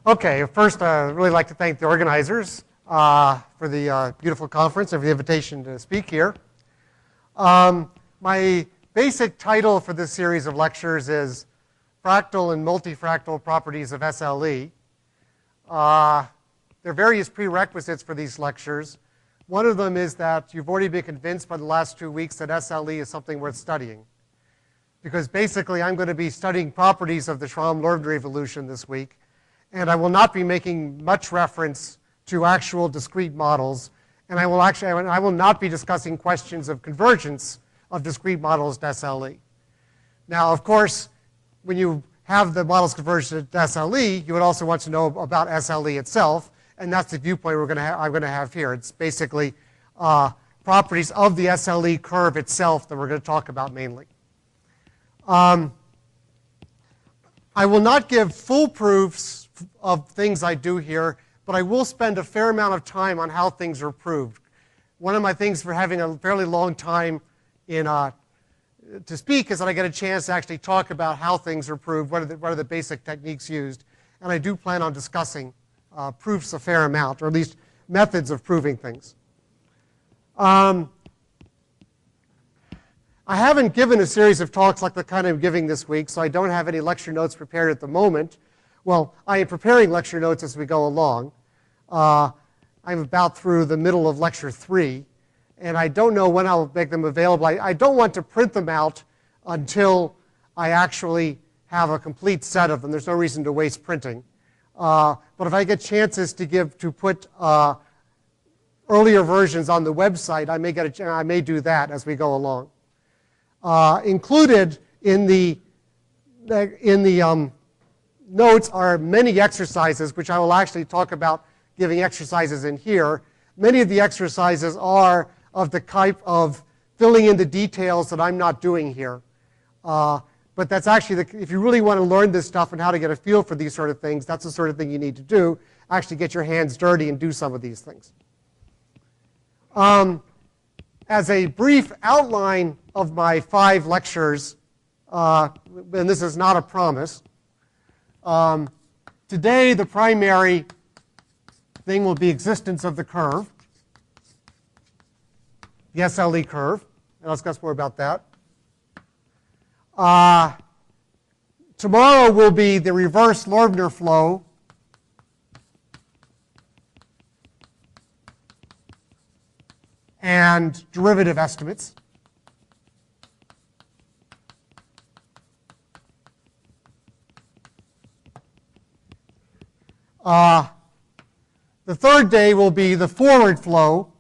Okay, first I'd really like to thank the organizers for the beautiful conference and for the invitation to speak here. My basic title for this series of lectures is Fractal and Multifractal Properties of SLE. There are various prerequisites for these lectures. One of them is that you've already been convinced by the last 2 weeks that SLE is something worth studying. Because basically I'm going to be studying properties of the Schramm-Lorenz evolution this week. And I will not be making much reference to actual discrete models. And I will not be discussing questions of convergence of discrete models to SLE. Now, of course, when you have the models converged to SLE, you would also want to know about SLE itself. And that's the viewpoint I'm going to have here. It's basically properties of the SLE curve itself that we're going to talk about mainly. I will not give full proofs of things I do here, but I will spend a fair amount of time on how things are proved. One of my things for having a fairly long time to speak is that I get a chance to actually talk about how things are proved, what are the basic techniques used, and I do plan on discussing proofs a fair amount, or at least methods of proving things. I haven't given a series of talks like the kind I'm giving this week, so I don't have any lecture notes prepared at the moment. Well, I am preparing lecture notes as we go along. I'm about through the middle of lecture 3, and I don't know when I'll make them available. I don't want to print them out until I actually have a complete set of them. There's no reason to waste printing. But if I get chances to put earlier versions on the website, I may do that as we go along. Included in the notes are many exercises, which I will actually talk about giving exercises in here. Many of the exercises are of the type of filling in the details that I'm not doing here. But that's actually, if you really want to learn this stuff and how to get a feel for these sort of things, that's the sort of thing you need to do. Actually get your hands dirty and do some of these things. As a brief outline of my 5 lectures, and this is not a promise, today the primary thing will be existence of the curve, the SLE curve, and I'll discuss more about that. Tomorrow will be the reverse Loebner flow, and derivative estimates. The third day will be the forward flow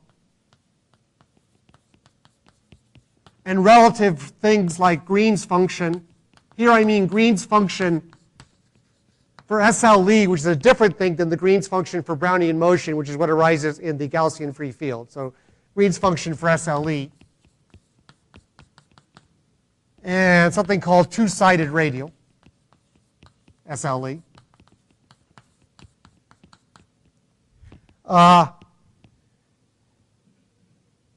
and relative things like Green's function. Here I mean Green's function for SLE, which is a different thing than the Green's function for Brownian motion, which is what arises in the Gaussian free field. So Green's function for SLE. And something called two-sided radial, SLE.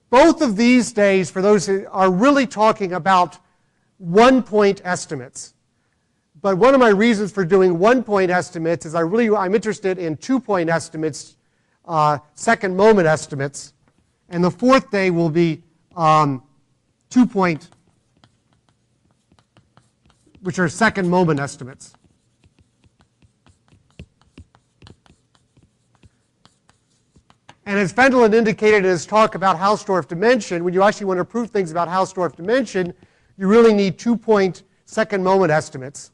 Both of these days, for those who are really talking about one-point estimates. But one of my reasons for doing one-point estimates is I'm interested in two-point estimates, second moment estimates. And the fourth day will be 2-point, which are second moment estimates. And as Fendelin indicated in his talk about Hausdorff dimension, when you actually want to prove things about Hausdorff dimension, you really need 2-point second moment estimates.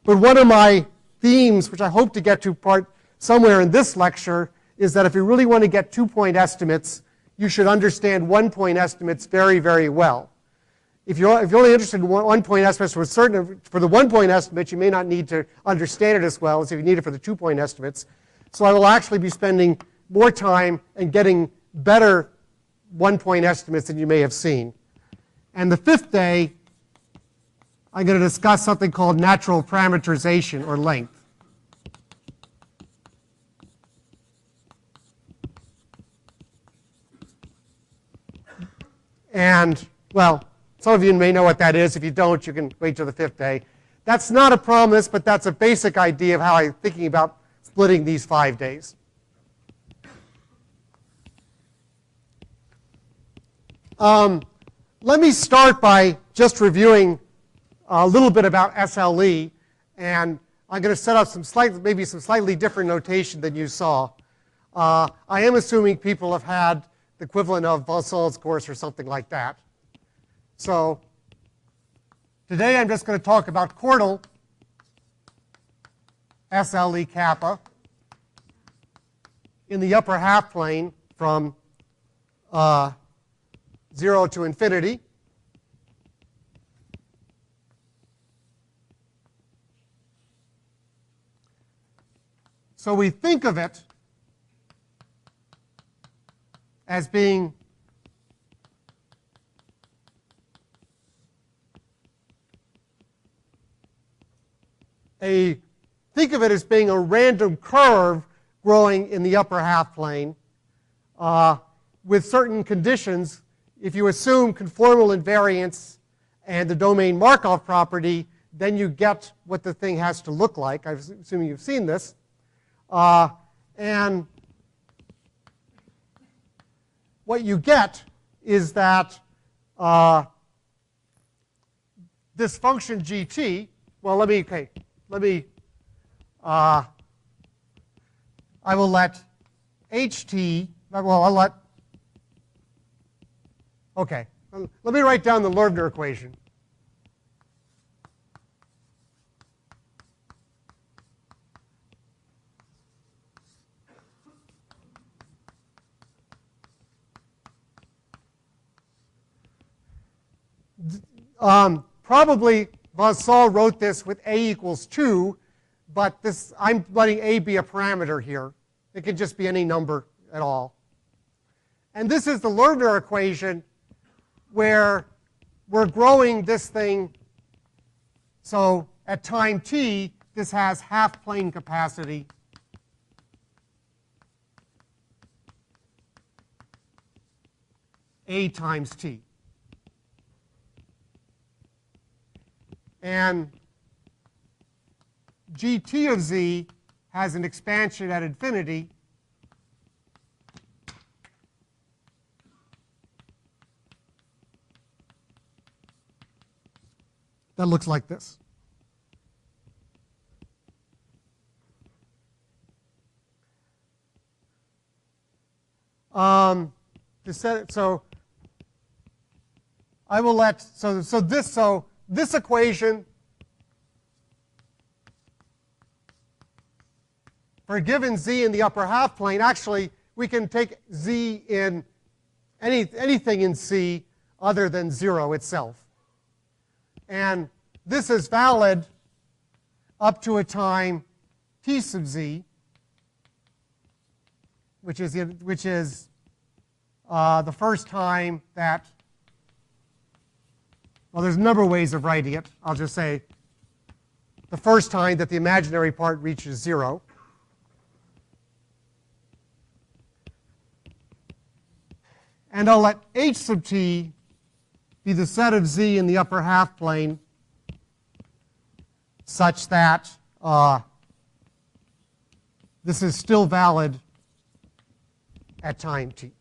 But one of my themes, which I hope to get to somewhere in this lecture, is that if you really want to get 2-point estimates, you should understand 1-point estimates very, very well. If you're only interested in 1-point estimates for the 1-point estimates, you may not need to understand it as well as if you need it for the 2-point estimates. So I will actually be spending more time and getting better 1-point estimates than you may have seen. And the fifth day, I'm going to discuss something called natural parameterization, or length. And, well, some of you may know what that is. If you don't, you can wait till the fifth day. That's not a promise, but that's a basic idea of how I'm thinking about splitting these 5 days. Let me start by just reviewing a little bit about SLE, and I'm going to set up maybe some slightly different notation than you saw. I am assuming people have had the equivalent of Valsal's course or something like that. So today I'm just going to talk about chordal SLE kappa in the upper half plane from 0 to infinity. So we think of it as being a random curve growing in the upper half plane with certain conditions. If you assume conformal invariance and the domain Markov property, then you get what the thing has to look like. I'm assuming you've seen this. And what you get is that this function gt, well, I will let ht, okay, let me write down the Loebner equation. Probably Valsal wrote this with a equals 2, but I'm letting a be a parameter here. It can just be any number at all. And this is the Loebner equation where we're growing this thing. So at time t, this has half plane capacity a times t. And gt of z has an expansion at infinity that looks like this. So I will let this equation for a given z in the upper half plane, actually we can take z in anything in C other than 0 itself. And this is valid up to a time t sub z, which is the first time that, well, there's a number of ways of writing it. I'll just say the first time that the imaginary part reaches 0. And I'll let h sub t be the set of z in the upper half plane such that this is still valid at time t.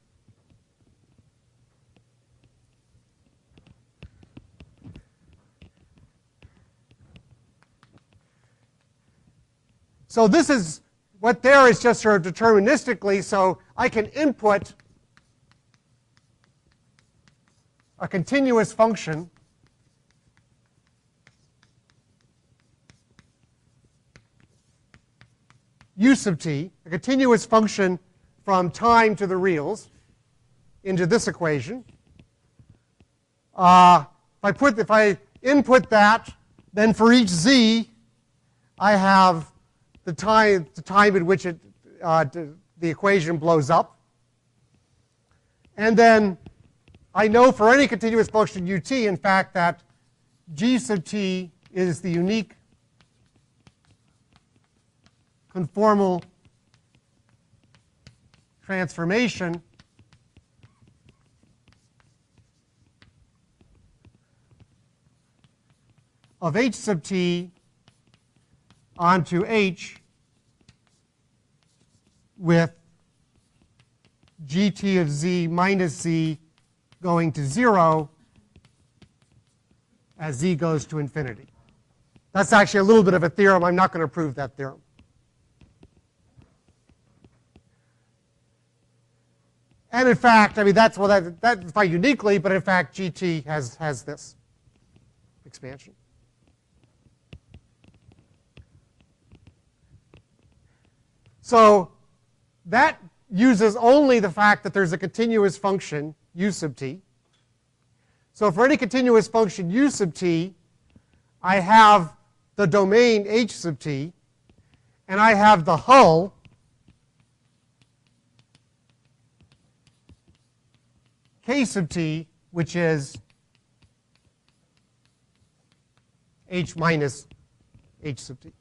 So this is what there is just sort of deterministically, so I can input a continuous function u sub t, a continuous function from time to the reals, into this equation. If I input that, then for each z, I have the time at which the equation blows up. And then I know for any continuous function ut, in fact, that g sub t is the unique conformal transformation of h sub t onto h with gt of z minus z going to 0 as z goes to infinity. That's actually a little bit of a theorem. I'm not going to prove that theorem. And in fact, I mean, that's not uniquely, but in fact, GT has this expansion. So that uses only the fact that there's a continuous function, u sub t. So for any continuous function u sub t, I have the domain h sub t, and I have the hull k sub t, which is h minus h sub t.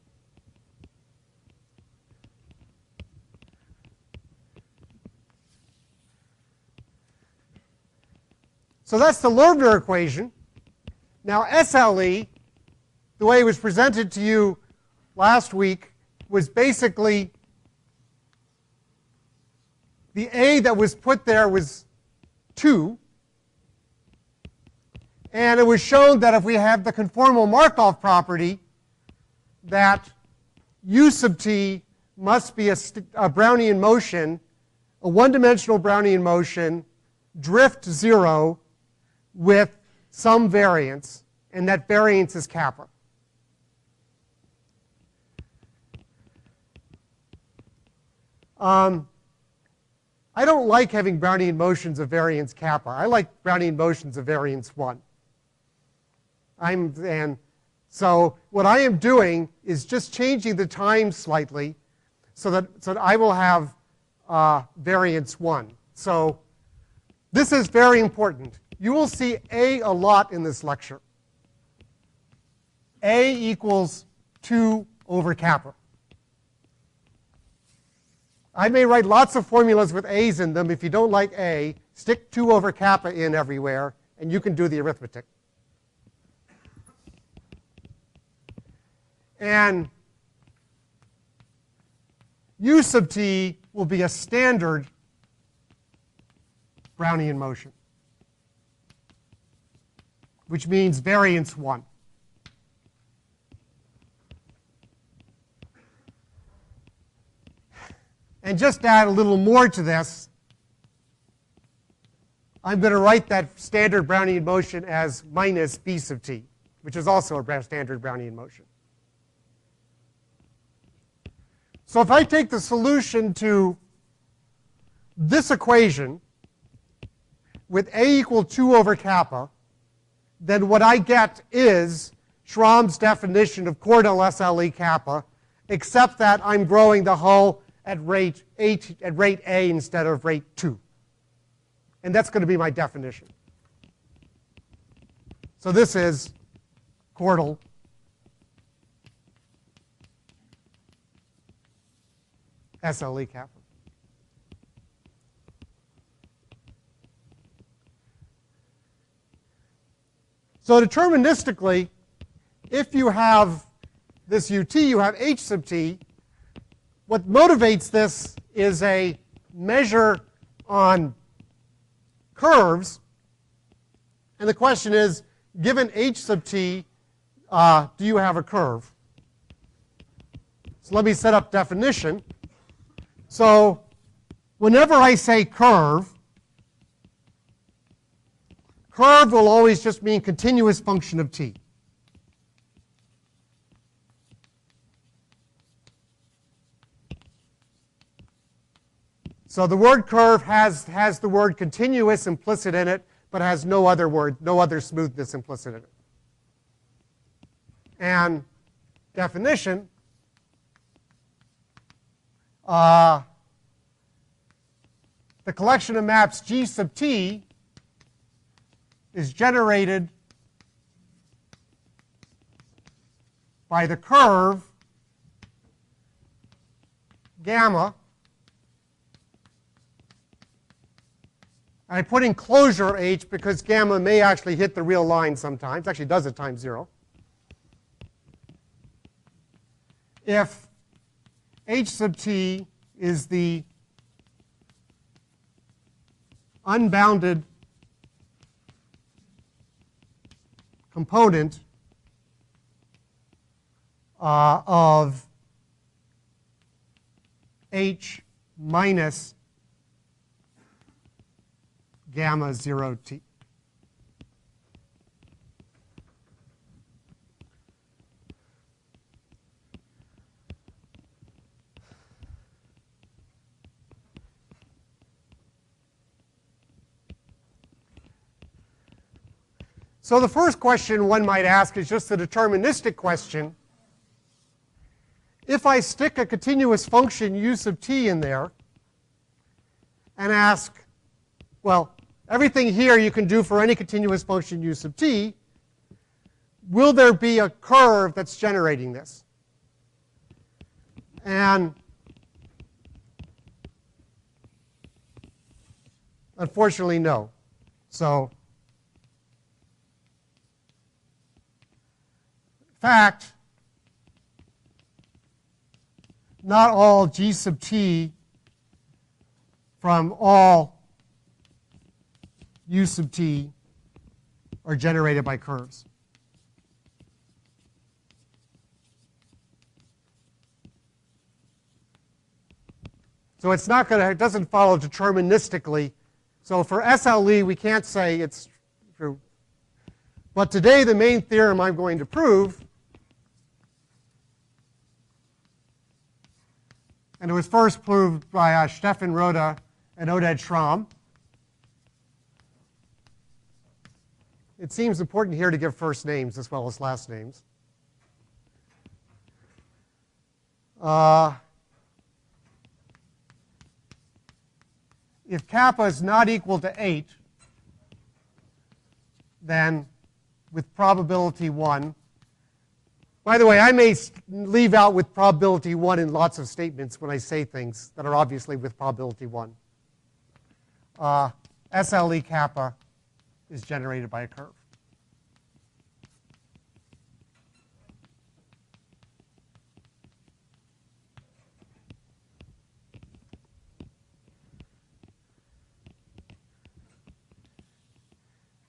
So that's the Loebner equation. Now SLE, the way it was presented to you last week, was basically the A that was put there was 2. And it was shown that if we have the conformal Markov property, that u sub t must be a Brownian motion, a one-dimensional Brownian motion, drift 0, with some variance, and that variance is kappa. I don't like having Brownian motions of variance kappa. I like Brownian motions of variance 1. And so what I am doing is just changing the time slightly so that I will have variance 1. So this is very important. You will see A a lot in this lecture. A equals 2 over kappa. I may write lots of formulas with A's in them. If you don't like A, stick 2 over kappa in everywhere, and you can do the arithmetic. And u sub t will be a standard Brownian motion, which means variance 1. And just to add a little more to this, I'm going to write that standard Brownian motion as minus b sub t, which is also a standard Brownian motion. So if I take the solution to this equation with a equal 2 over kappa, then what I get is Schramm's definition of Cordell SLE kappa, except that I'm growing the hull at rate a instead of rate 2. And that's going to be my definition. So this is Cordell SLE kappa. So deterministically, if you have this ut, you have h sub t. What motivates this is a measure on curves. And the question is, given h sub t, do you have a curve? So let me set up definition. So whenever I say curve, curve will always just mean continuous function of t. So the word curve has the word continuous implicit in it, but has no other smoothness implicit in it. And definition, the collection of maps G sub t is generated by the curve gamma. I put in closure h because gamma may actually hit the real line sometimes. Actually does at time 0. If h sub t is the unbounded component of h minus gamma 0 t. So the first question one might ask is just a deterministic question. If I stick a continuous function u sub t in there and ask, well, everything here you can do for any continuous function u sub t, will there be a curve that's generating this? And unfortunately, no. So in fact, not all g sub t from all u sub t are generated by curves. So it's not going to, it doesn't follow deterministically. So for SLE, we can't say it's true. But today, the main theorem I'm going to prove, and it was first proved by Stefan Roda and Oded Schramm. It seems important here to give first names as well as last names. If kappa is not equal to 8, then with probability 1, by the way, I may leave out with probability 1 in lots of statements when I say things that are obviously with probability 1. SLE kappa is generated by a curve.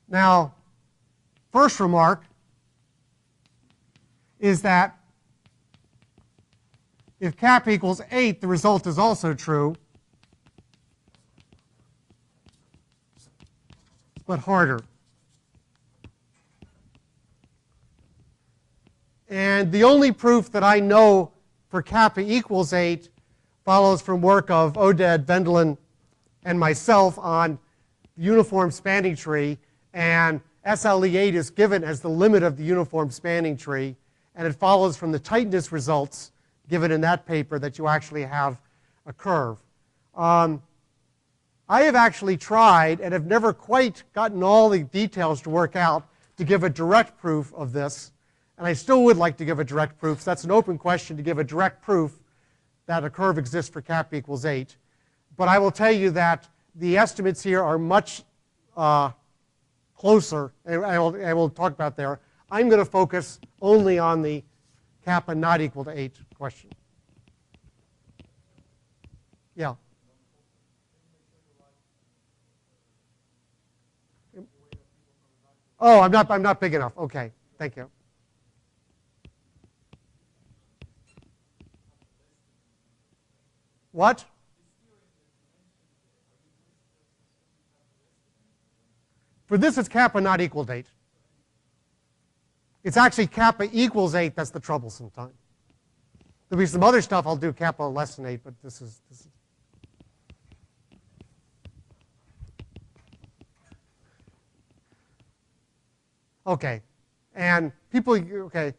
Now, first remark is that if kappa equals 8, the result is also true, but harder. And the only proof that I know for kappa equals 8 follows from work of Oded, Vendelin, and myself on the uniform spanning tree. And SLE8 is given as the limit of the uniform spanning tree. And it follows from the tightness results given in that paper that you actually have a curve. I have actually tried and have never quite gotten all the details to work out to give a direct proof of this. And I still would like to give a direct proof. So that's an open question to give a direct proof that a curve exists for kappa equals 8. But I will tell you that the estimates here are much closer, and I will talk about there. I'm going to focus only on the kappa not equal to 8 question. Yeah. Oh, I'm not big enough. Okay, thank you. What? For this, it's kappa not equal to 8. It's actually kappa equals 8 that's the troublesome time. There'll be some other stuff I'll do kappa less than 8, but this is. Okay, and people, okay,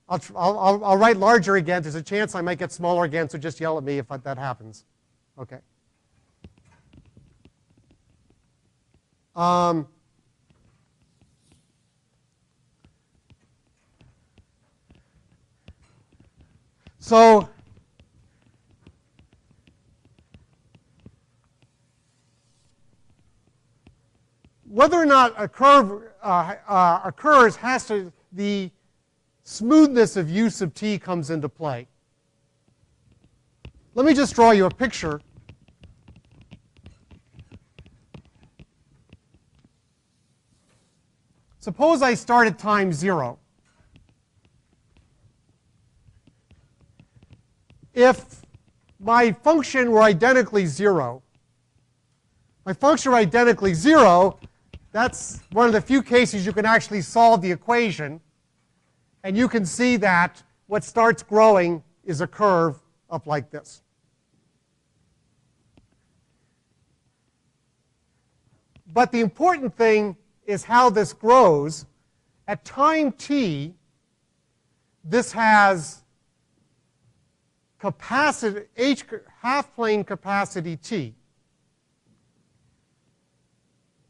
I'll write larger again. There's a chance I might get smaller again, so just yell at me if that happens. Okay. So whether or not a curve occurs has to, the smoothness of u sub t comes into play. let me just draw you a picture. Suppose I start at time 0. If my function were identically 0, that's one of the few cases you can actually solve the equation. And you can see that what starts growing is a curve up like this. But the important thing is how this grows. At time t, this has capacity, half-plane capacity t.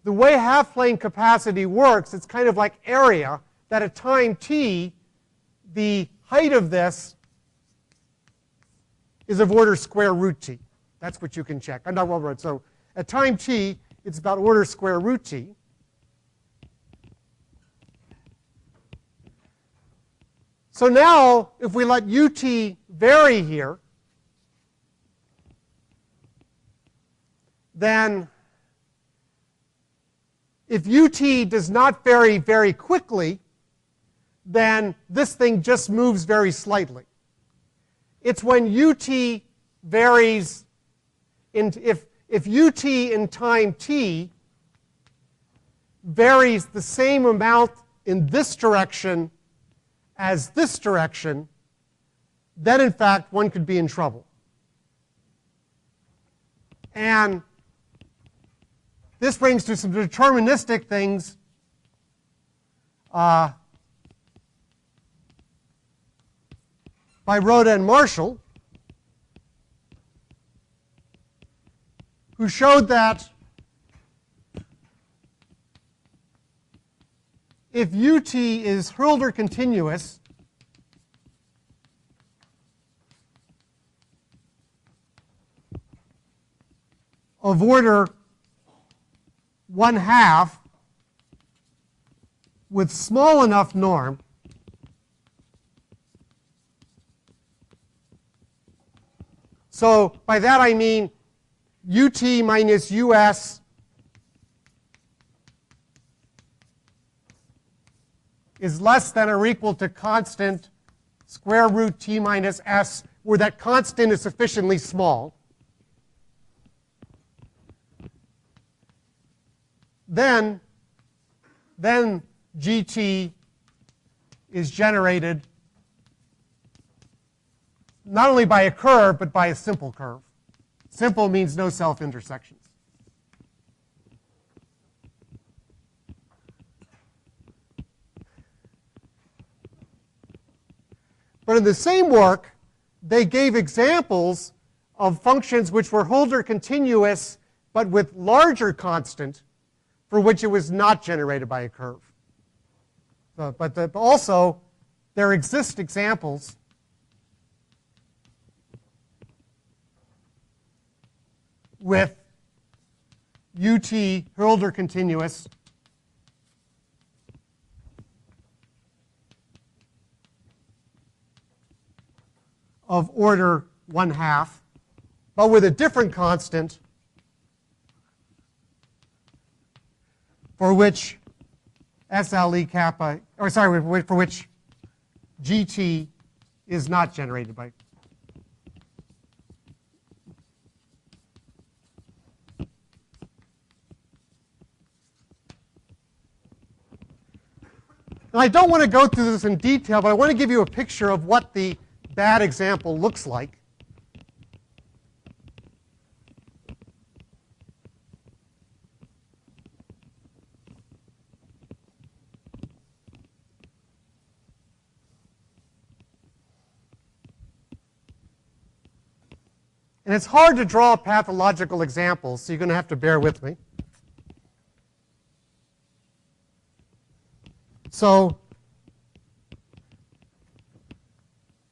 The way half-plane capacity works, it's kind of like area, that at time t, the height of this is of order square root t. That's what you can check. I'm not well read. So at time t, it's about order square root t. So now, if we let ut vary here, then if ut does not vary very quickly, then this thing just moves very slightly. It's when ut varies, if ut in time t varies the same amount in this direction as this direction, then in fact one could be in trouble. And this brings to some deterministic things. By Rhoda and Marshall, who showed that if ut is Hölder continuous, of order 1/2 with small enough norm, so by that I mean ut minus us is less than or equal to constant square root t minus s, where that constant is sufficiently small, then gt is generated not only by a curve, but by a simple curve. Simple means no self-intersections. But in the same work, they gave examples of functions which were Hölder continuous, but with larger constant, for which it was not generated by a curve. But also, there exist examples with ut Hölder continuous of order 1/2, but with a different constant for which SLE kappa, or sorry, for which GT is not generated by. Now, I don't want to go through this in detail, but I want to give you a picture of what the bad example looks like. And it's hard to draw pathological examples, so you're going to have to bear with me. So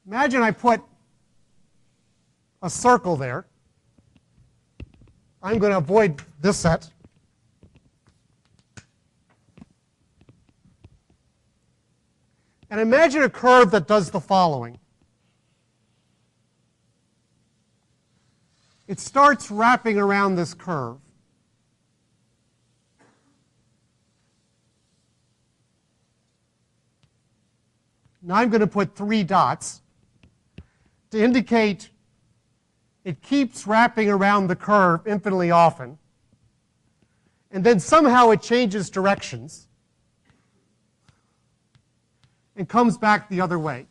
imagine I put a circle there. I'm going to avoid this set. And imagine a curve that does the following. it starts wrapping around this curve. Now I'm going to put 3 dots to indicate it keeps wrapping around the curve infinitely often, and then somehow it changes directions and comes back the other way.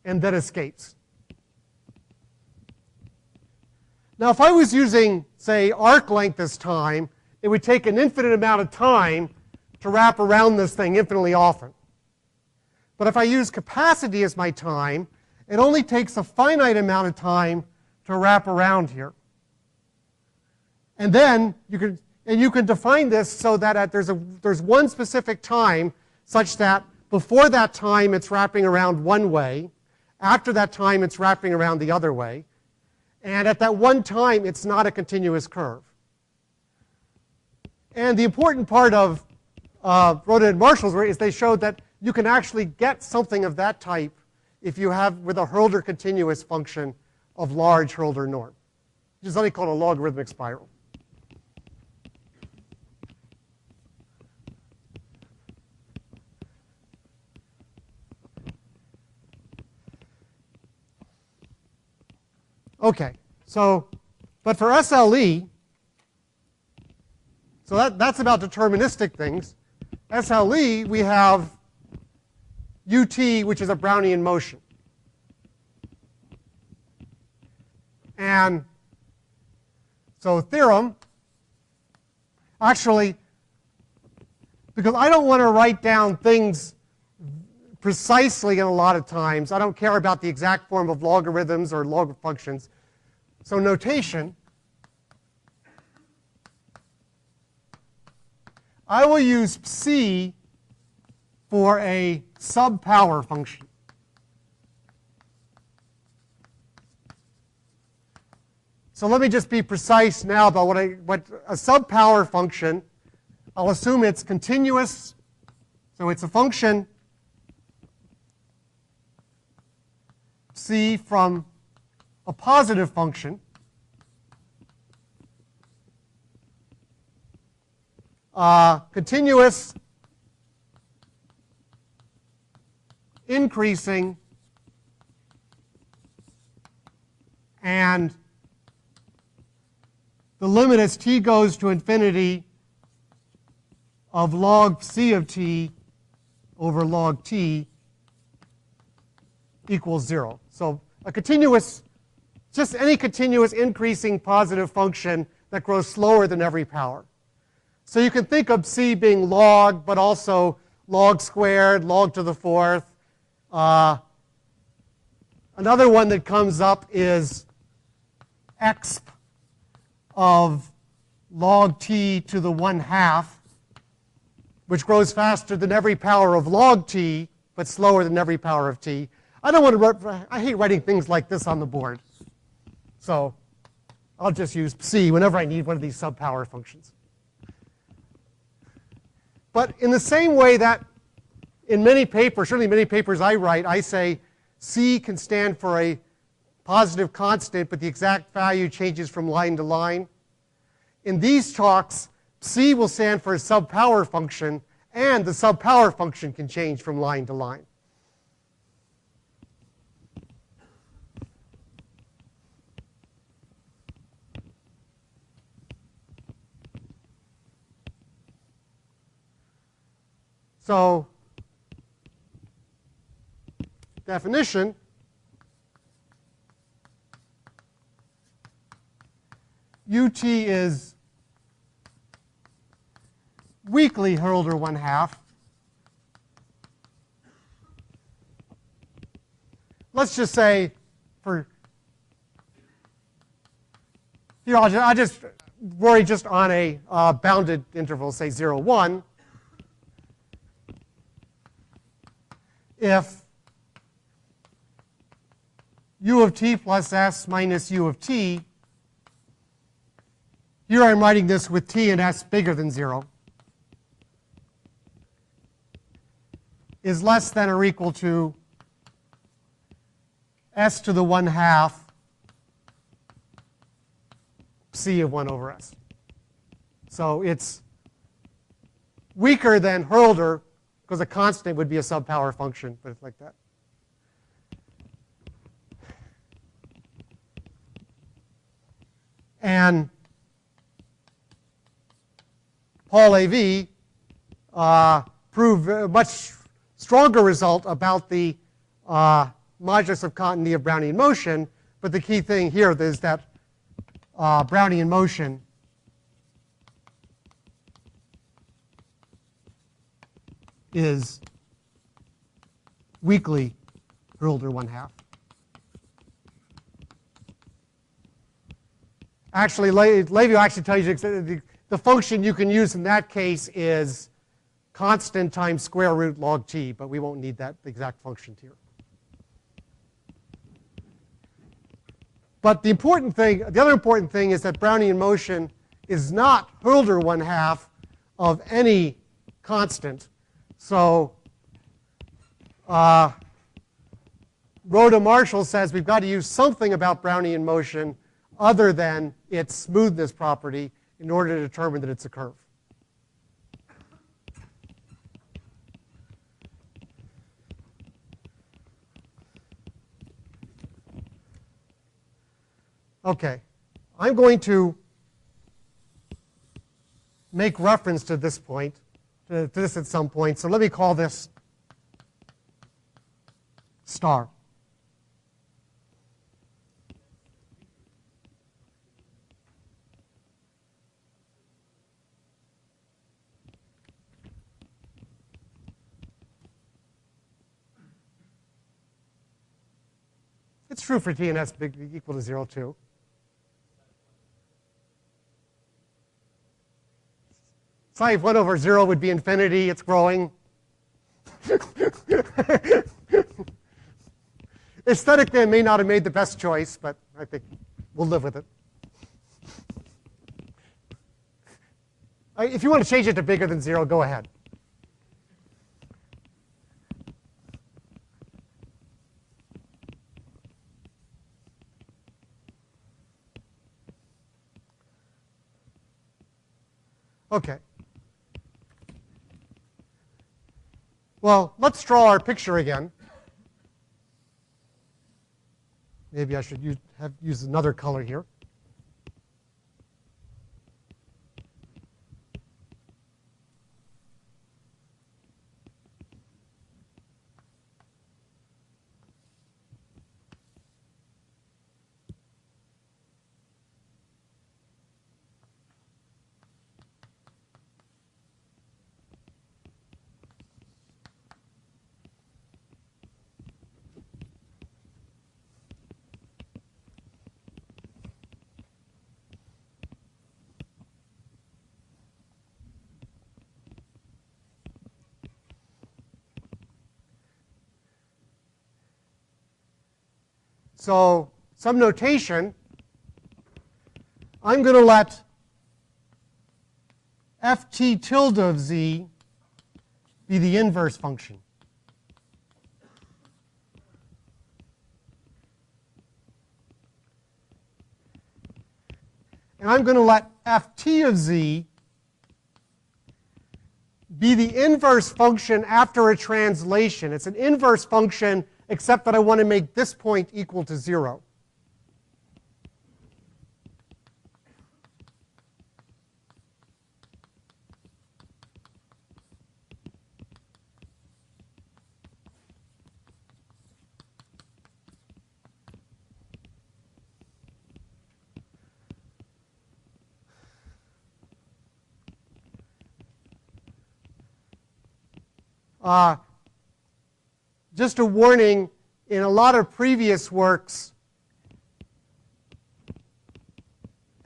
And then escapes. Now, if I was using, say, arc length as time, it would take an infinite amount of time to wrap around this thing infinitely often. But if I use capacity as my time, it only takes a finite amount of time to wrap around here. And then you can define this so that there's one specific time such that before that time it's wrapping around one way, after that time it's wrapping around the other way, and at that one time it's not a continuous curve. And the important part of Roden and Marshall's work is they showed that you can actually get something of that type if you have with a Hölder continuous function of large Hölder norm, which is something called a logarithmic spiral. Okay, but for SLE, so that's about deterministic things. SLE, we have UT, which is a Brownian motion. And so theorem, actually, because I don't want to write down things precisely in a lot of times. I don't care about the exact form of logarithms or log functions. So notation, I will use psi for a subpower function. So let me just be precise now about what a subpower function. I'll assume it's continuous. So it's a function psi from a positive function continuous, increasing, and the limit as t goes to infinity of log psi of t over log t equals 0. So a continuous, just any continuous increasing positive function that grows slower than every power. So you can think of psi being log, but also log squared, log to the fourth. Another one that comes up is exp of log t to the 1/2, which grows faster than every power of log t, but slower than every power of t. I don't want to. I hate writing things like this on the board, so I'll just use psi whenever I need one of these subpower functions. But in the same way that in many papers, certainly many papers I write, I say C can stand for a positive constant, but the exact value changes from line to line. In these talks, C will stand for a subpower function, and the subpower function can change from line to line. So, definition, UT is weakly Hölder 1/2. Let's just say for here, I'll just worry just on a bounded interval, say 0, 1. If u of t plus s minus u of t, here I'm writing this with t and s bigger than 0. is less than or equal to s to the 1/2 c of 1 over s. So it's weaker than Hurlder, because a constant would be a subpower function, but it's like that. And Paul A.V. Proved a much stronger result about the modulus of continuity of Brownian motion. But the key thing here is that Brownian motion is weakly Hurlder 1/2. Actually, Levy actually tells you the function you can use in that case is constant times square root log t, but we won't need that exact function here. But the other important thing is that Brownian motion is not Hurlder 1/2 of any constant. So Rhoda Marshall says we've got to use something about Brownian motion other than its smoothness property in order to determine that it's a curve. Okay, I'm going to make reference to this point, to this at some point. So let me call this star. It's true for t and s big equal to 0 too. Psi of 1 over 0 would be infinity. It's growing. Aesthetically, I may not have made the best choice, but I think we'll live with it. If you want to change it to bigger than 0, go ahead. Okay. Well, let's draw our picture again. Maybe I should use another color here. So some notation, I'm going to let ft tilde of z be the inverse function. And I'm going to let ft of z be the inverse function after a translation. It's an inverse function, except that I want to make this point equal to 0. Just a warning, in a lot of previous works,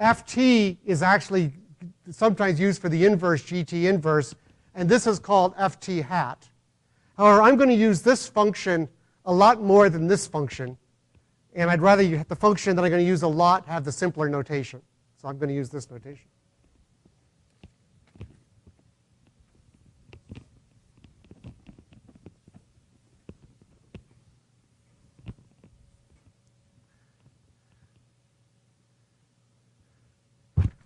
ft is actually sometimes used for the inverse gt inverse, and this is called ft hat. However, I'm going to use this function a lot more than this function, and I'd rather the function that I'm going to use a lot have the simpler notation. So I'm going to use this notation.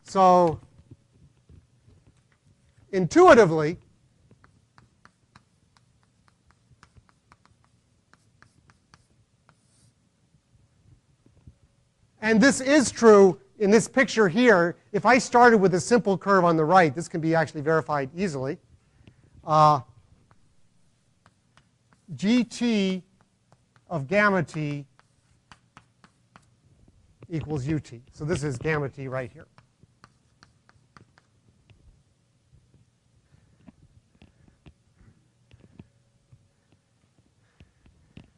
So intuitively, and this is true in this picture here. If I started with a simple curve on the right, this can be actually verified easily. GT of gamma t equals ut. So this is gamma t right here.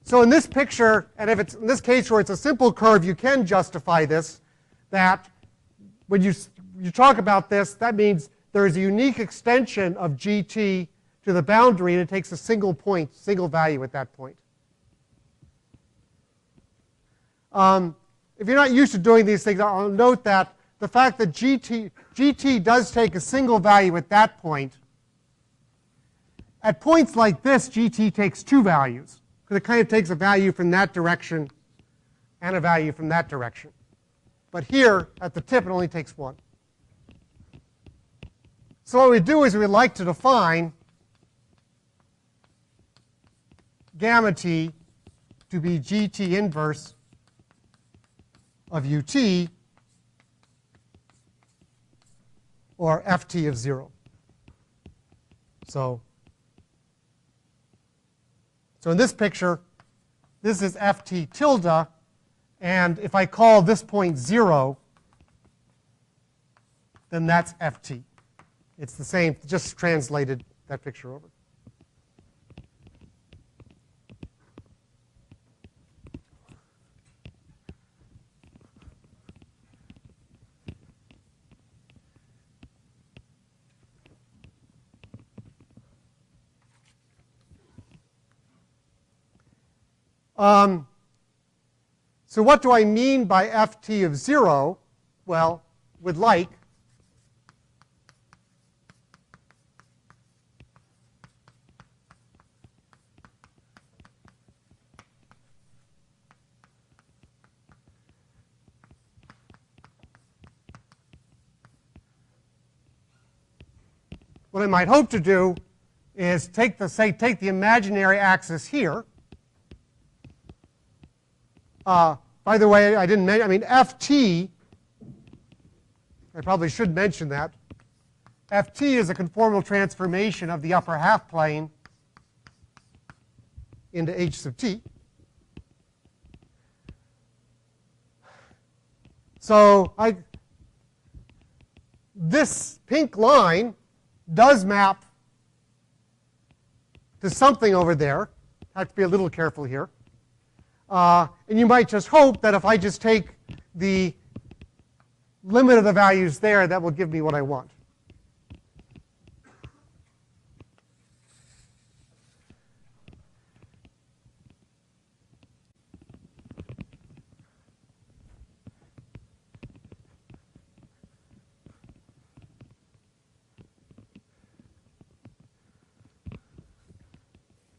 So in this picture, and if it's in this case where it's a simple curve, you can justify this, that when you talk about this, that means there is a unique extension of GT to the boundary, and it takes a single point, single value at that point. If you're not used to doing these things, I'll note that the fact that GT does take a single value at that point, at points like this, GT takes two values, because it kind of takes a value from that direction and a value from that direction. But here, at the tip, it only takes one. So what we do is we like to define gamma t to be GT inverse of ut, or ft of 0. So in this picture, this is ft tilde, and if I call this point 0, then that's ft. It's the same, just translated that picture over. So what do I mean by ft of 0? Well, with like, what I might hope to do is take the imaginary axis here. By the way, I didn't mention, I mean, ft, I probably should mention that. Ft is a conformal transformation of the upper half plane into h sub t. So this pink line does map to something over there. I have to be a little careful here. And you might just hope that if I just take the limit of the values there, that will give me what I want.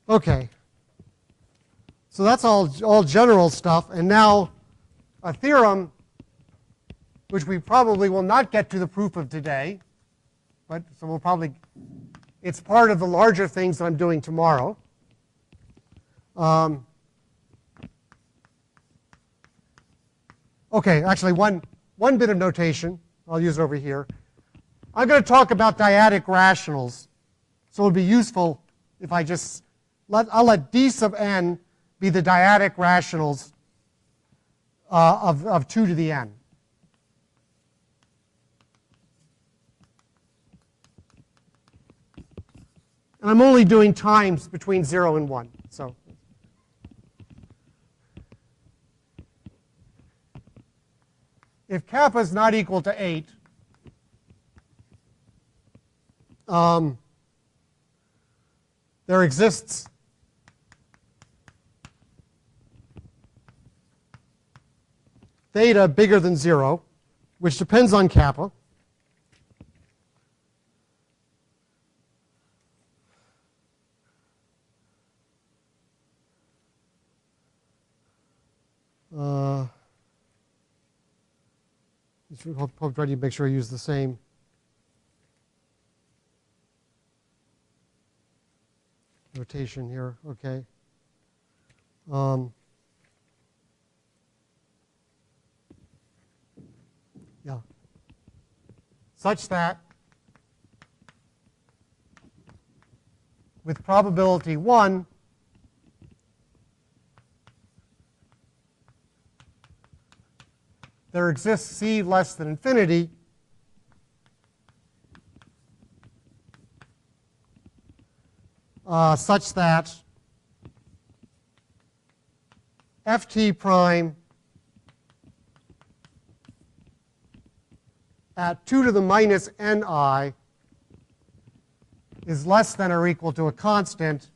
Okay. So that's all general stuff. And now a theorem, which we probably will not get to the proof of today, but so we'll probably, it's part of the larger things that I'm doing tomorrow. Okay, actually one bit of notation. I'll use it over here. I'm going to talk about dyadic rationals. So it would be useful if I just I'll let d sub n be the dyadic rationals of 2 to the n. And I'm only doing times between 0 and 1. So if kappa is not equal to 8, there exists theta bigger than 0, which depends on kappa. Hope try to make sure I use the same notation here. Okay. Yeah. Such that with probability 1, there exists C less than infinity such that ft prime at 2 to the minus ni is less than or equal to a constant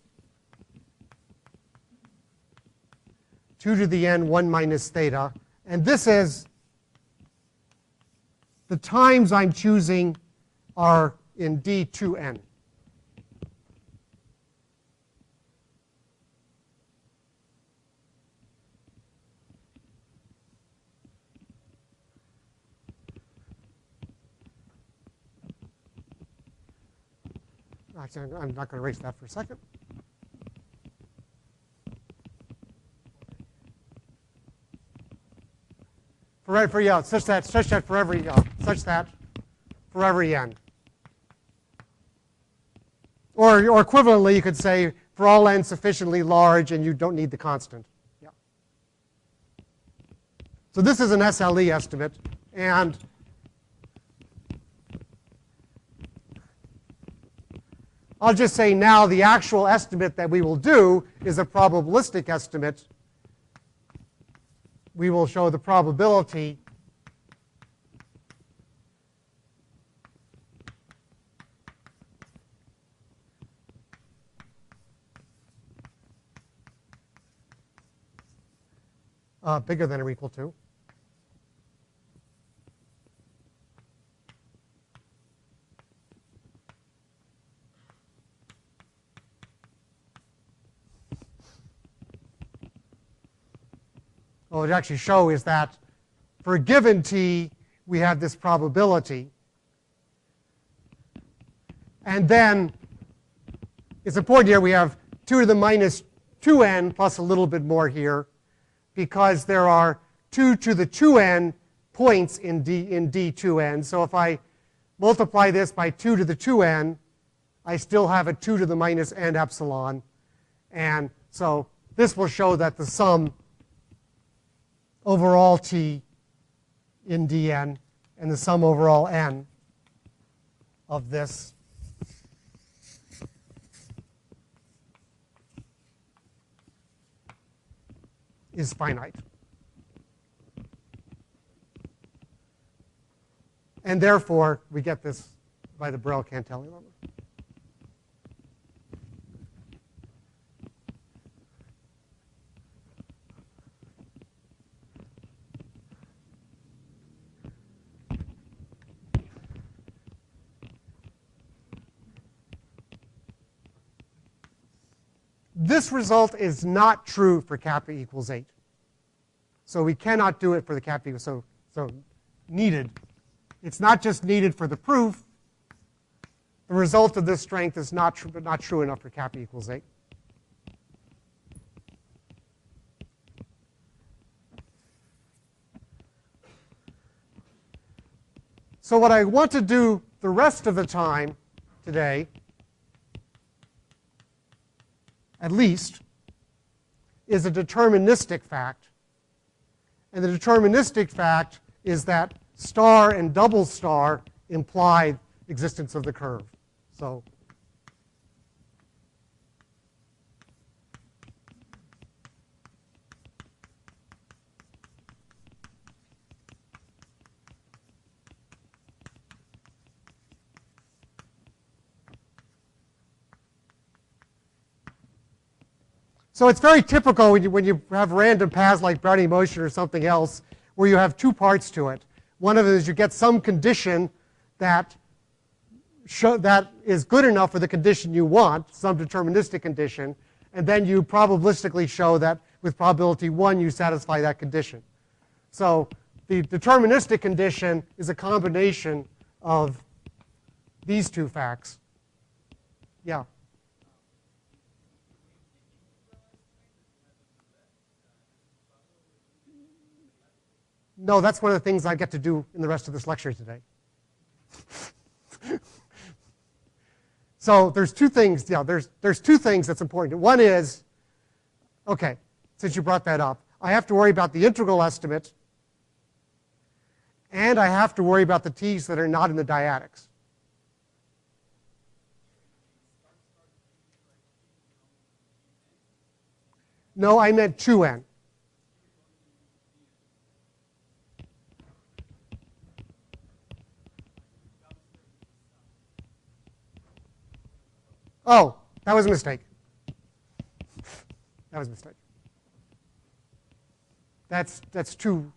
2 to the n 1 minus theta. And this is the times I'm choosing are in D2n. Actually, I'm not going to erase that for a second. Such that for every n. Or equivalently, you could say for all n sufficiently large and you don't need the constant. Yeah. So this is an SLE estimate, and I'll just say now the actual estimate that we will do is a probabilistic estimate. We will show the probability bigger than or equal to what it actually show is that for a given t, we have this probability. And then it's important here we have 2 to the minus 2n plus a little bit more here, because there are 2 to the 2n points in D2n. So if I multiply this by 2 to the 2n, I still have a 2 to the minus n epsilon. And so this will show that the sum overall t in dn and the sum overall n of this is finite. And therefore, we get this by the Borel-Cantelli lemma. This result is not true for kappa equals 8. So we cannot do it for the kappa equals, so needed. It's not just needed for the proof. The result of this strength is not true enough for kappa equals 8. So what I want to do the rest of the time today, at least, is a deterministic fact. And the deterministic fact is that star and double star imply existence of the curve. So it's very typical when you have random paths like Brownian motion or something else where you have two parts to it. One of it is you get some condition that is good enough for the condition you want, some deterministic condition, and then you probabilistically show that with probability 1 you satisfy that condition. So the deterministic condition is a combination of these two facts. Yeah. No, that's one of the things I get to do in the rest of this lecture today. So there's two things. Yeah, there's two things that's important. One is, okay, since you brought that up, I have to worry about the integral estimate, and I have to worry about the t's that are not in the dyadics. No, I meant 2n. Oh, that was a mistake. That was a mistake. That's too.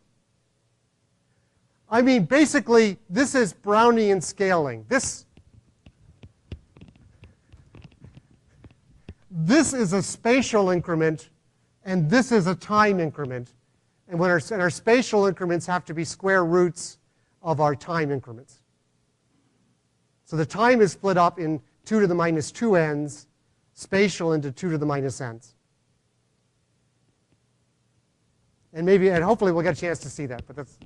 I mean, basically, this is Brownian scaling. This is a spatial increment, and this is a time increment. And when our spatial increments have to be square roots of our time increments. So the time is split up in 2 to the minus 2n's, spatial into 2 to the minus n's. And hopefully we'll get a chance to see that, but that's.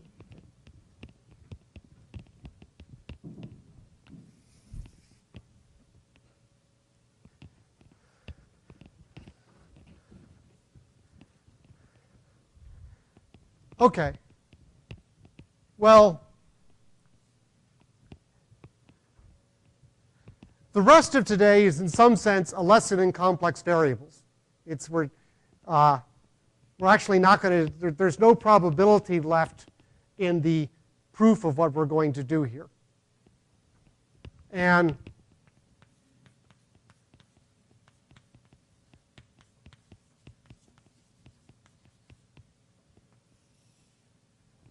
Okay. Well, the rest of today is, in some sense, a lesson in complex variables. We're actually not going to, there's no probability left in the proof of what we're going to do here. And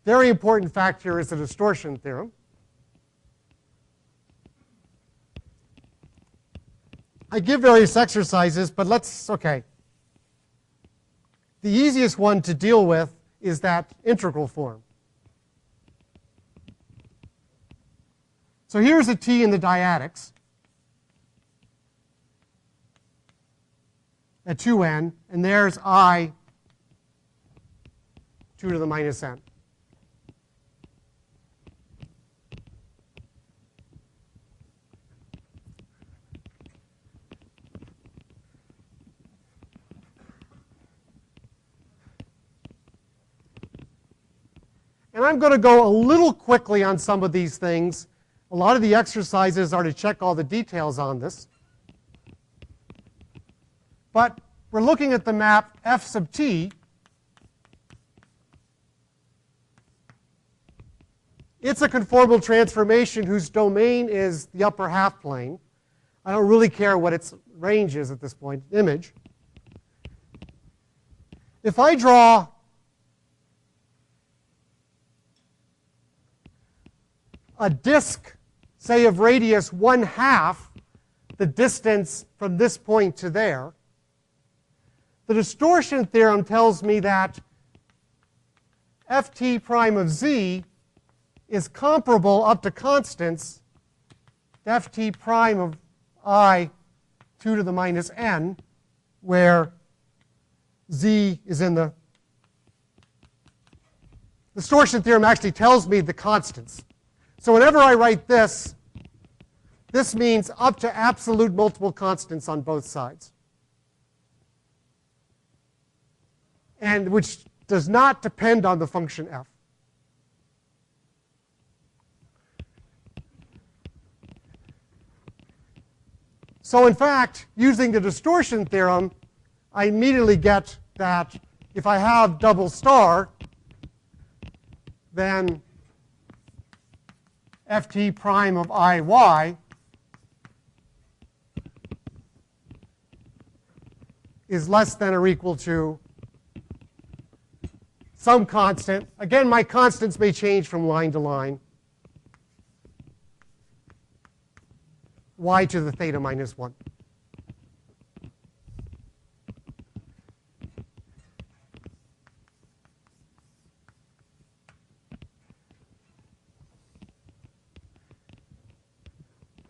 very important fact here is the distortion theorem. I give various exercises, but okay. The easiest one to deal with is that integral form. So here's a t in the dyadics at 2n, and there's I 2 to the minus n. And I'm going to go a little quickly on some of these things. A lot of the exercises are to check all the details on this. But we're looking at the map f sub t. It's a conformal transformation whose domain is the upper half plane. I don't really care what its range is at this point, image. If I draw a disk, say of radius 1/2 the distance from this point to there, the distortion theorem tells me that ft prime of z is comparable up to constants to ft prime of I 2 to the minus n, where z is in the distortion theorem actually tells me the constants. So whenever I write this, this means up to absolute multiple constants on both sides, and which does not depend on the function f. So in fact, using the distortion theorem, I immediately get that if I have double star, then ft prime of iy is less than or equal to some constant. Again, my constants may change from line to line. Y to the theta minus 1.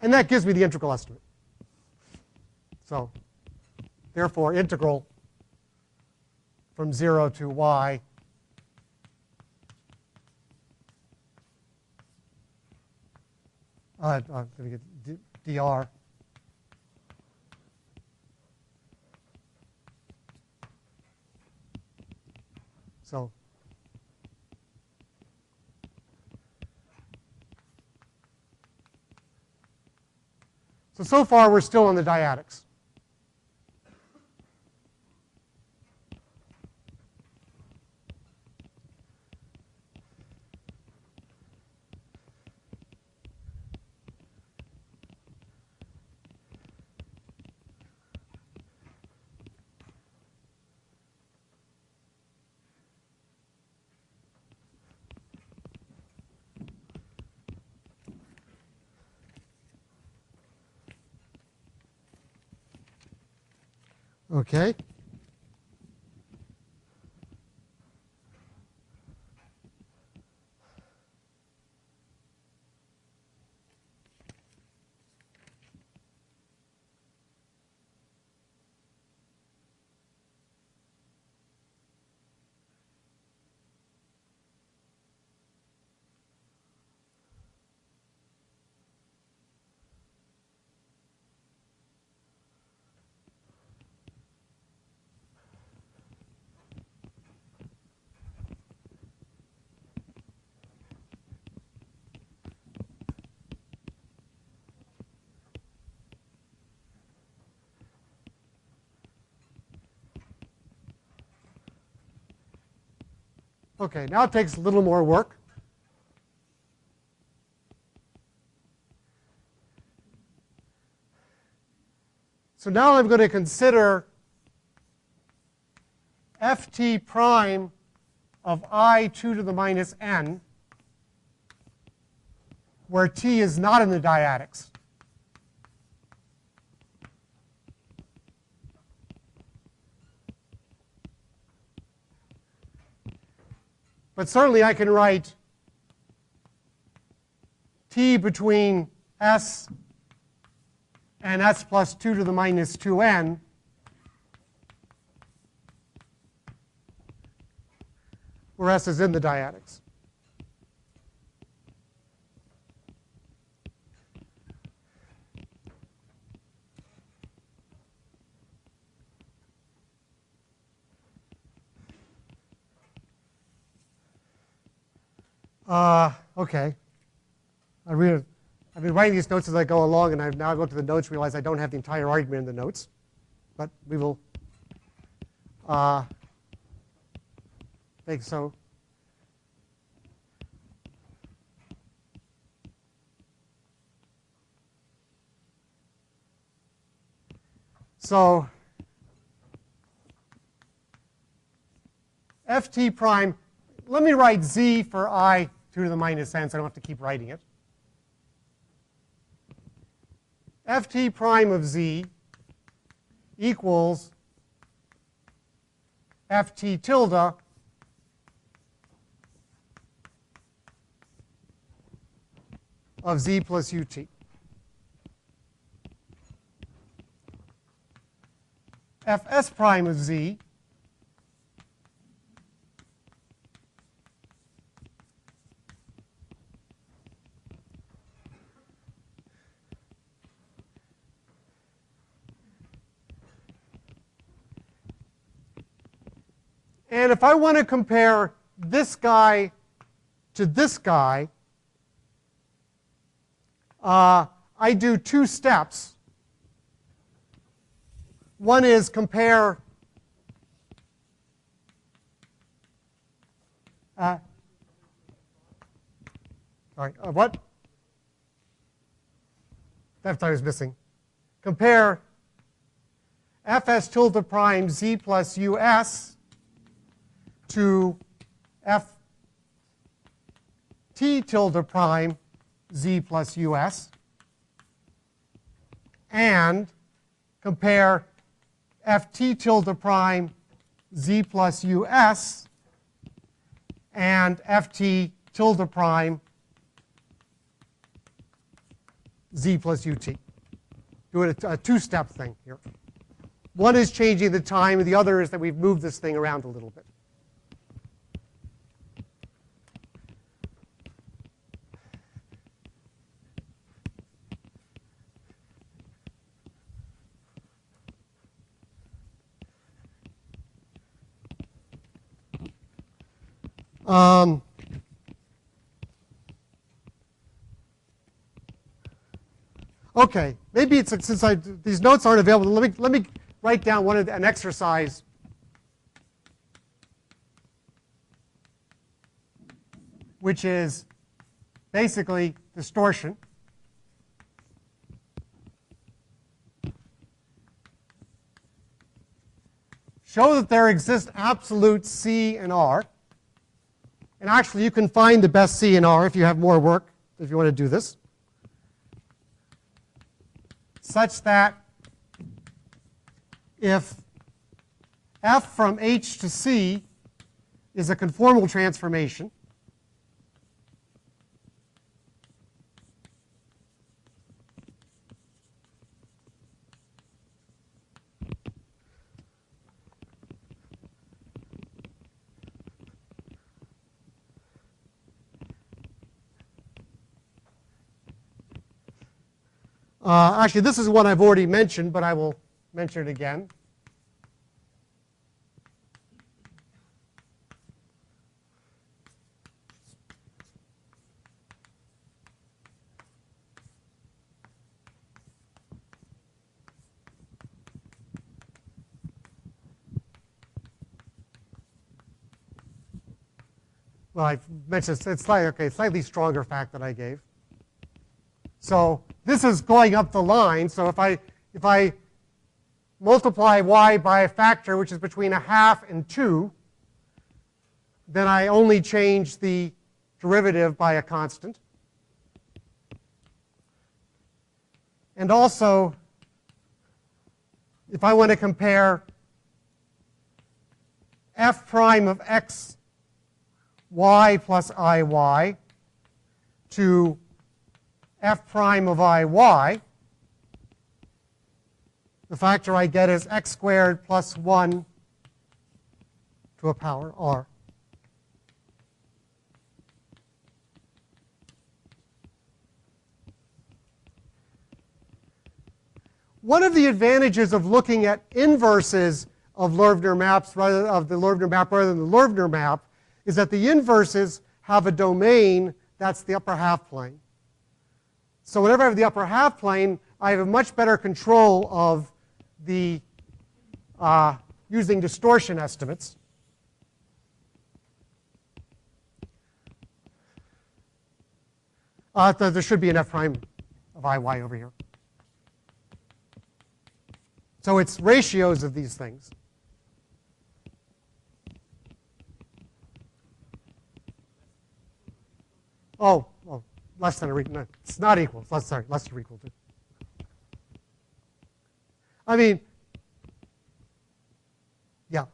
And that gives me the integral estimate. So therefore, integral from 0 to y let me get dr So far we're still on the dyadics. Okay. Okay, now it takes a little more work. So now I'm going to consider ft prime of I 2 to the minus n, where t is not in the dyadics. But certainly I can write t between s and s plus 2 to the minus 2n where s is in the dyadics. Okay. I've been writing these notes as I go along, and I've now looked at the notes and realized I don't have the entire argument in the notes. But we will think so. So ft prime, let me write z for I 2 to the minus n, so I don't have to keep writing it. Ft prime of z equals ft tilde of z plus ut. Fs prime of z and if I want to compare this guy to this guy, I do two steps. One is compare what? That I was missing. Compare fs tilde prime z plus us to f t tilde prime z plus us, and compare ft tilde prime z plus us and ft tilde prime z plus ut. Do it a two-step thing here. One is changing the time, and the other is that we've moved this thing around a little bit. Okay, maybe it's since these notes aren't available. Let me write down an exercise which is basically distortion. Show that there exist absolute C and R. And actually, you can find the best C and R if you have more work, if you want to do this, such that if f from H to C is a conformal transformation, actually, this is one I've already mentioned, but I will mention it again. Well, I mentioned it's slightly stronger fact that I gave. So this is going up the line. So if I multiply y by a factor which is between 1/2 and 2, then I only change the derivative by a constant. And also, if I want to compare f prime of x y plus iy to f prime of iy, the factor I get is x squared plus 1 to a power r. One of the advantages of looking at inverses of Loevner maps rather than the Loevner map is that the inverses have a domain that's the upper half plane. So whenever I have the upper half plane, I have a much better control of the using distortion estimates. There should be an f prime of iy over here. So it's ratios of these things. Oh, less than or equal. No, it's not equal. Less or equal to. I mean, yeah.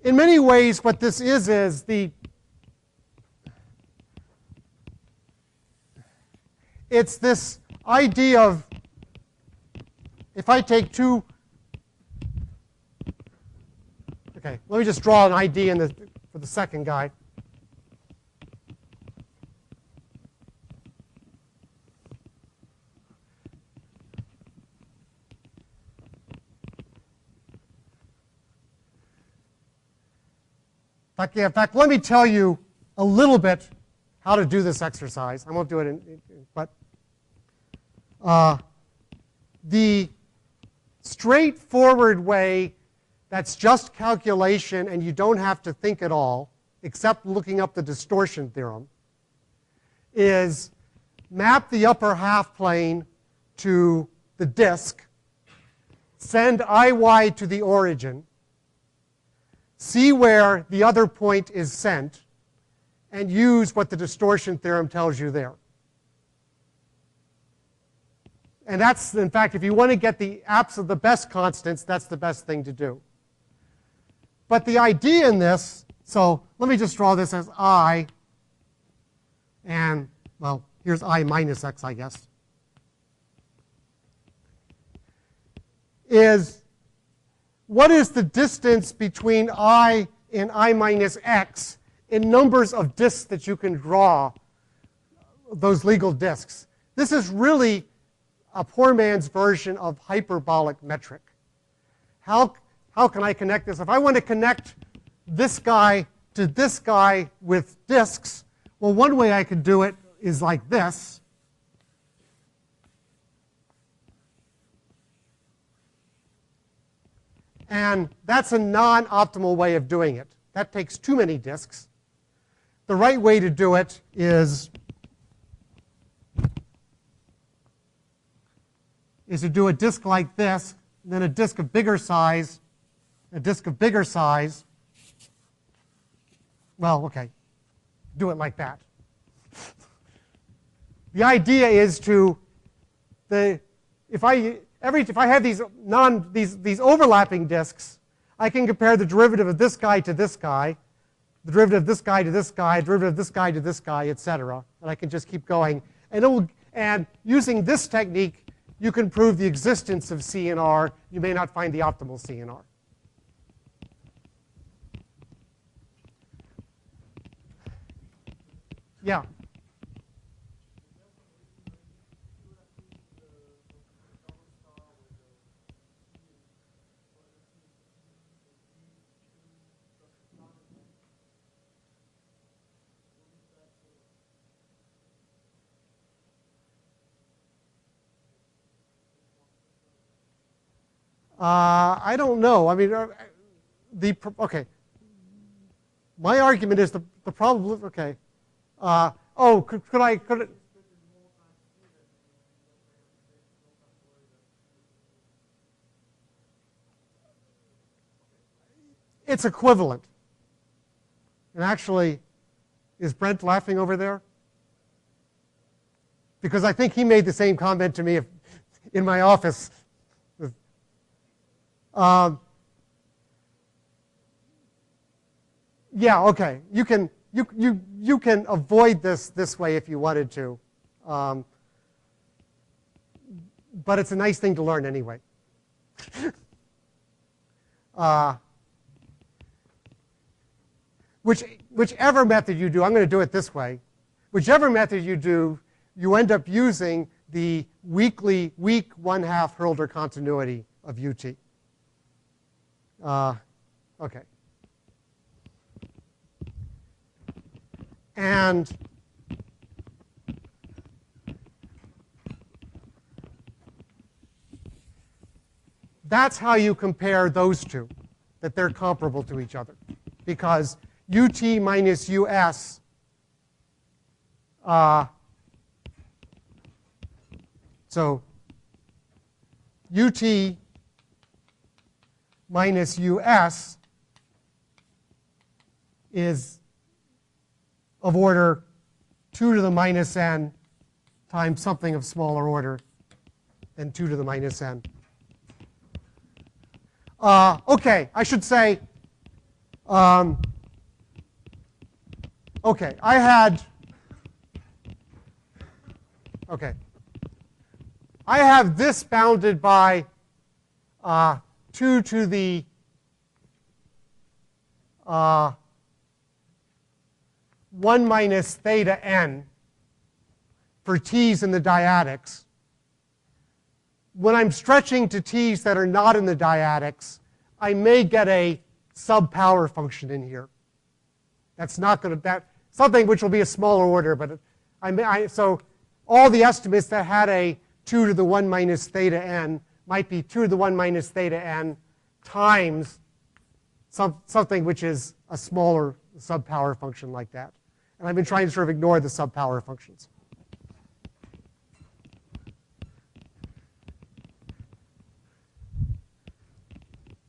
In many ways, what this is it's this idea of if I take two. Okay, let me just draw an ID for the second guy. In fact, let me tell you a little bit how to do this exercise. I won't do it, but the straightforward way that's just calculation and you don't have to think at all, except looking up the distortion theorem, is map the upper half plane to the disk, send IY to the origin, see where the other point is sent, and use what the distortion theorem tells you there. And that's, in fact, if you want to get the best constants, that's the best thing to do. But the idea in this, so let me just draw this as I And, well, here's I minus x, I guess, is what is the distance between I and I minus x in numbers of disks that you can draw, those legal disks. This is really a poor man's version of hyperbolic metric. How can I connect this? If I want to connect this guy to this guy with disks, well, one way I could do it is like this. And that's a non-optimal way of doing it. That takes too many disks. The right way to do it is to do a disk like this, then a disk of bigger size, a disk of bigger size. Well, okay, do it like that. The idea is to if I have these overlapping disks, I can compare the derivative of this guy to this guy, the derivative of this guy to this guy, the derivative of this guy to this guy, etc. And I can just keep going. And using this technique, you can prove the existence of C and R. You may not find the optimal C and R. Yeah. I don't know. I mean, okay. My argument is the probability. Okay. Could it? It's equivalent. And actually, is Brent laughing over there? Because I think he made the same comment to me in my office. Yeah, okay. You can avoid this way if you wanted to, but it's a nice thing to learn anyway. Whichever method you do, I'm going to do it this way. Whichever method you do, you end up using the weak 1/2 Hurlder continuity of UT. Okay. And that's how you compare those two, that they're comparable to each other. Because UT minus US so UT minus US is of order 2 to the minus n times something of smaller order than 2 to the minus n. Okay, I should say, okay, I have this bounded by 2 to the 1 minus theta n for t's in the dyadics. When I'm stretching to t's that are not in the dyadics, I may get a sub-power function in here. That's not going to, something which will be a smaller order, but so all the estimates that had a 2 to the 1 minus theta n might be 2 to the 1 minus theta n times something which is a smaller sub-power function like that. And I've been trying to sort of ignore the sub-power functions.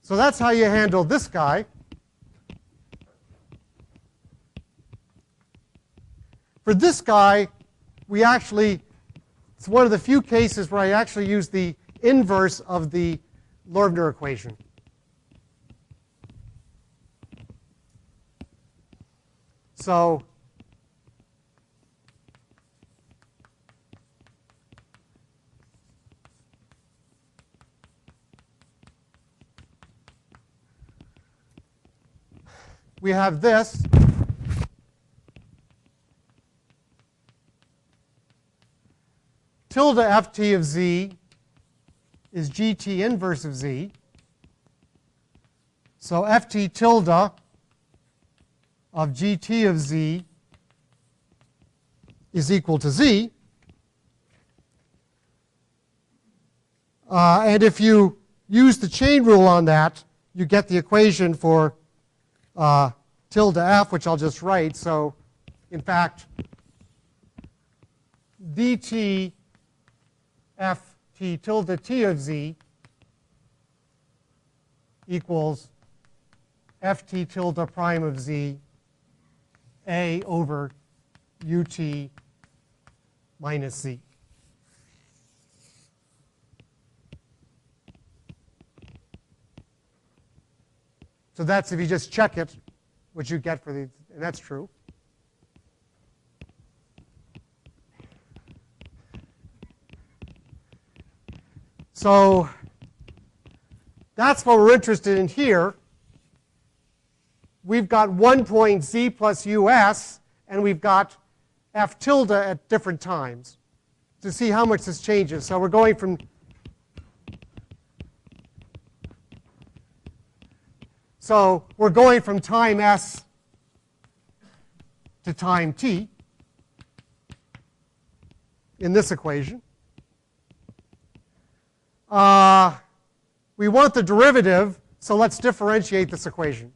So that's how you handle this guy. For this guy, it's one of the few cases where I actually use the inverse of the Loebner equation. So we have this. Tilde ft of z is gt inverse of z. So ft tilde of gt of z is equal to z. And if you use the chain rule on that, you get the equation for tilde f, which I'll just write. So, in fact, dt ft tilde t of z equals ft tilde prime of z a over ut minus z. So that's, if you just check it, what you get for the, and that's true. So that's what we're interested in here. We've got one point z plus us, and we've got f tilde at different times to see how much this changes. So we're going from time s to time t in this equation. We want the derivative, so let's differentiate this equation.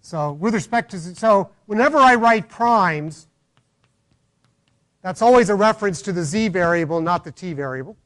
So with respect to, so whenever I write primes, that's always a reference to the z variable, not the t variable.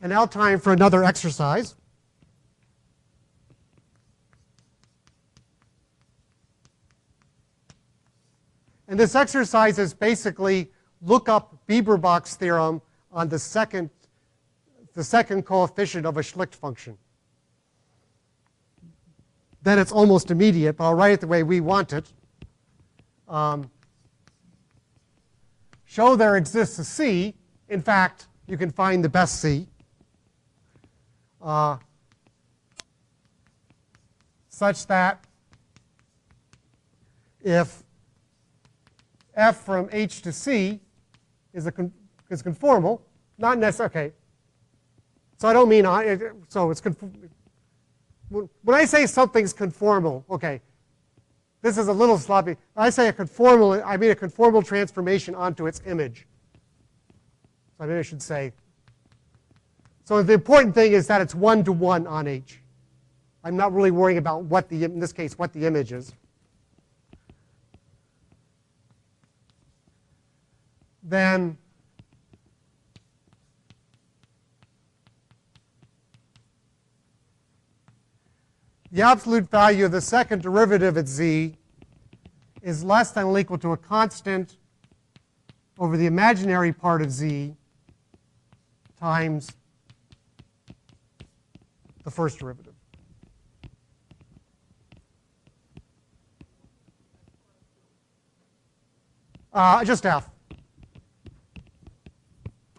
And now time for another exercise. And this exercise is basically look up Bieber-Bach's theorem on the second coefficient of a Schlicht function. Then it's almost immediate, but I'll write it the way we want it. Show there exists a C. In fact, you can find the best C. Such that if f from h to c is conformal, not necessarily, okay. So I don't mean, so it's when I say something's conformal, okay, this is a little sloppy. When I say a conformal, I mean a conformal transformation onto its image. So maybe I should say, so the important thing is that it's 1-to-1 on H. I'm not really worrying about what the, in this case, what the image is. Then the absolute value of the second derivative at z is less than or equal to a constant over the imaginary part of z times the first derivative. Just f.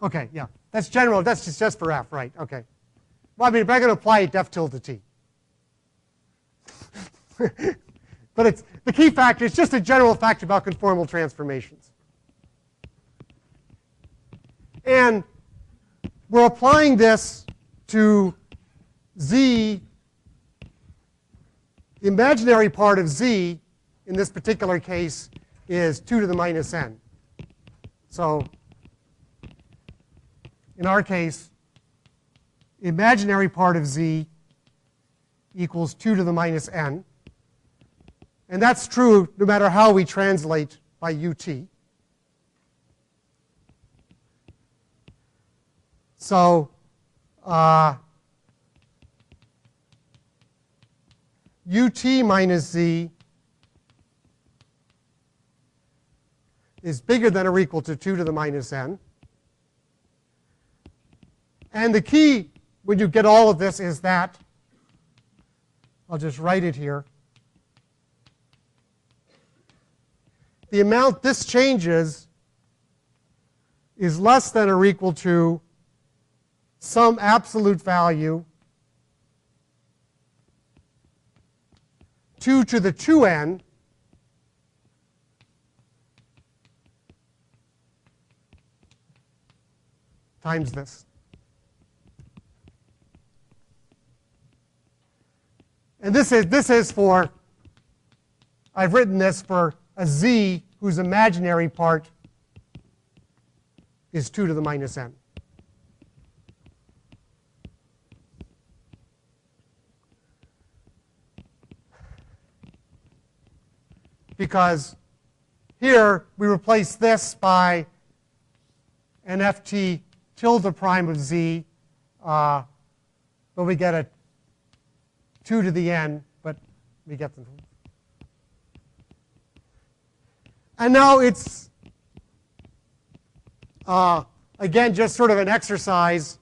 Okay, yeah. That's general. That's just for f, right? Okay. Well, I mean, if I'm going to apply it to f tilde t. But it's the key factor. It's just a general fact about conformal transformations. And we're applying this to z. The imaginary part of z in this particular case is 2 to the minus n. So in our case, the imaginary part of z equals 2 to the minus n. And that's true no matter how we translate by ut. So ut minus z is bigger than or equal to 2 to the minus n. And the key when you get all of this is that, I'll just write it here, the amount this changes is less than or equal to some absolute value 2 to the 2n times this. And this is for, I've written this for a z whose imaginary part is 2 to the minus n. Because here we replace this by an ft tilde prime of z, but we get a 2 to the n, but we get them. And now it's, again, just sort of an exercise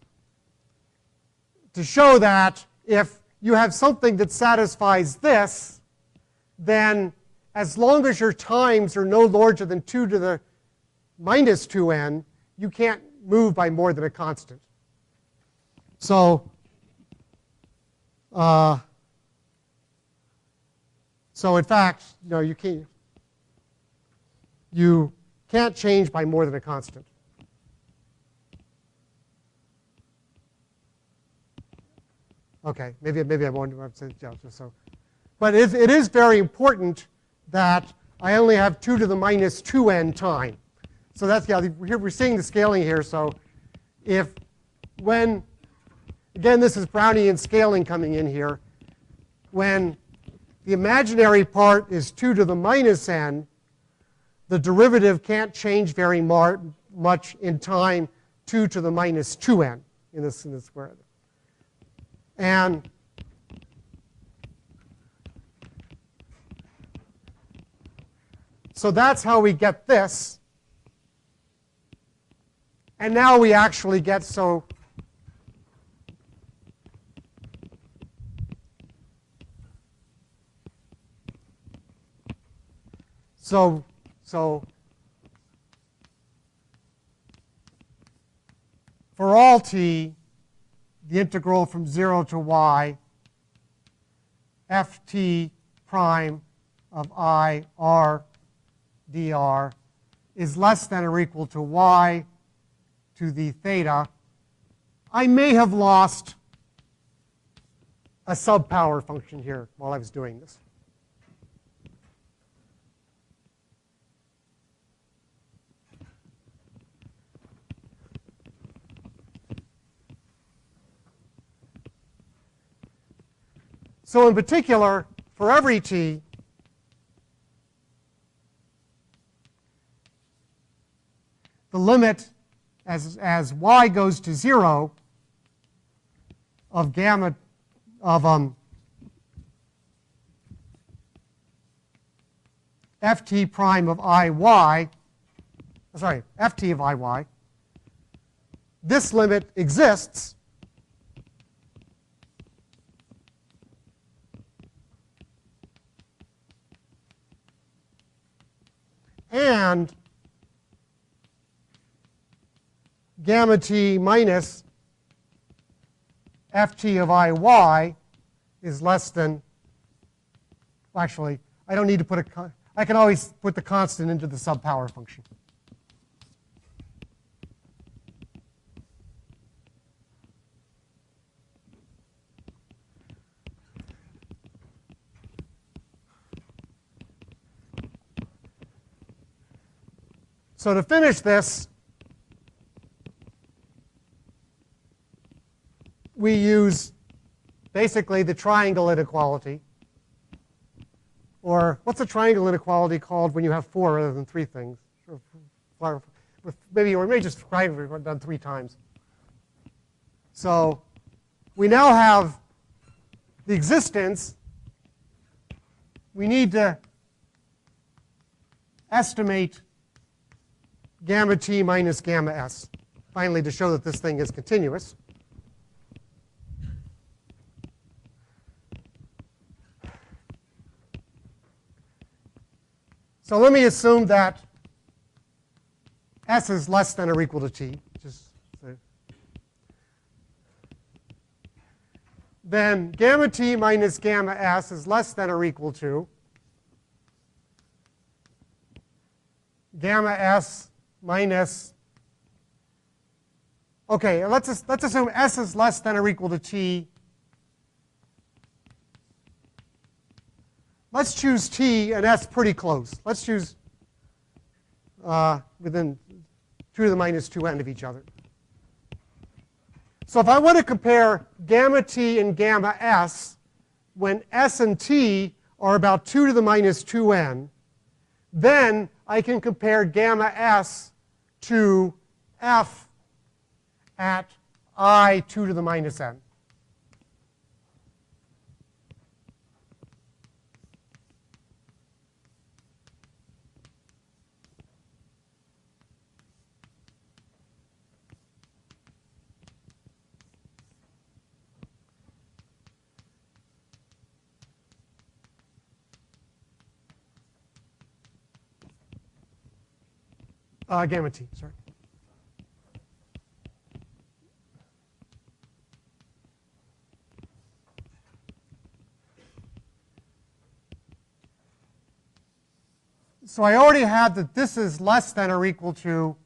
to show that if you have something that satisfies this, then as long as your times are no larger than 2 to the minus 2n, you can't move by more than a constant. So in fact, no, you can't change by more than a constant. Okay, maybe I won't say so. But it is very important that I only have 2 to the minus 2n time. So that's, yeah, here we're seeing the scaling here. So if when, again, this is Brownian scaling coming in here, when the imaginary part is 2 to the minus n, the derivative can't change very much in time 2 to the minus 2n in this square. And so that's how we get this. And now we actually get so for all t, the integral from 0 to y, ft prime of I r dr is less than or equal to y to the theta. I may have lost a subpower function here while I was doing this. So in particular, for every t, the limit as y goes to 0 of gamma of ft prime of iy, sorry, ft of iy, this limit exists and gamma t minus ft of iy is less than, well, actually, I don't need to put I can always put the constant into the subpower function. So to finish this, we use basically the triangle inequality. Or what's a triangle inequality called when you have 4 rather than 3 things? Maybe, or maybe just triangle we've done 3 times. So we now have the existence. We need to estimate gamma t minus gamma s, finally to show that this thing is continuous. So let me assume that s is less than or equal to t. Then gamma t minus gamma s is less than or equal to gamma s minus, okay, let's assume s is less than or equal to t. Let's choose t and s pretty close. Let's choose within 2 to the minus 2n of each other. So if I want to compare gamma t and gamma s when s and t are about 2 to the minus 2n, then I can compare gamma s to f at I 2 to the minus n. Gamma t, sorry. So I already had that this is less than or equal to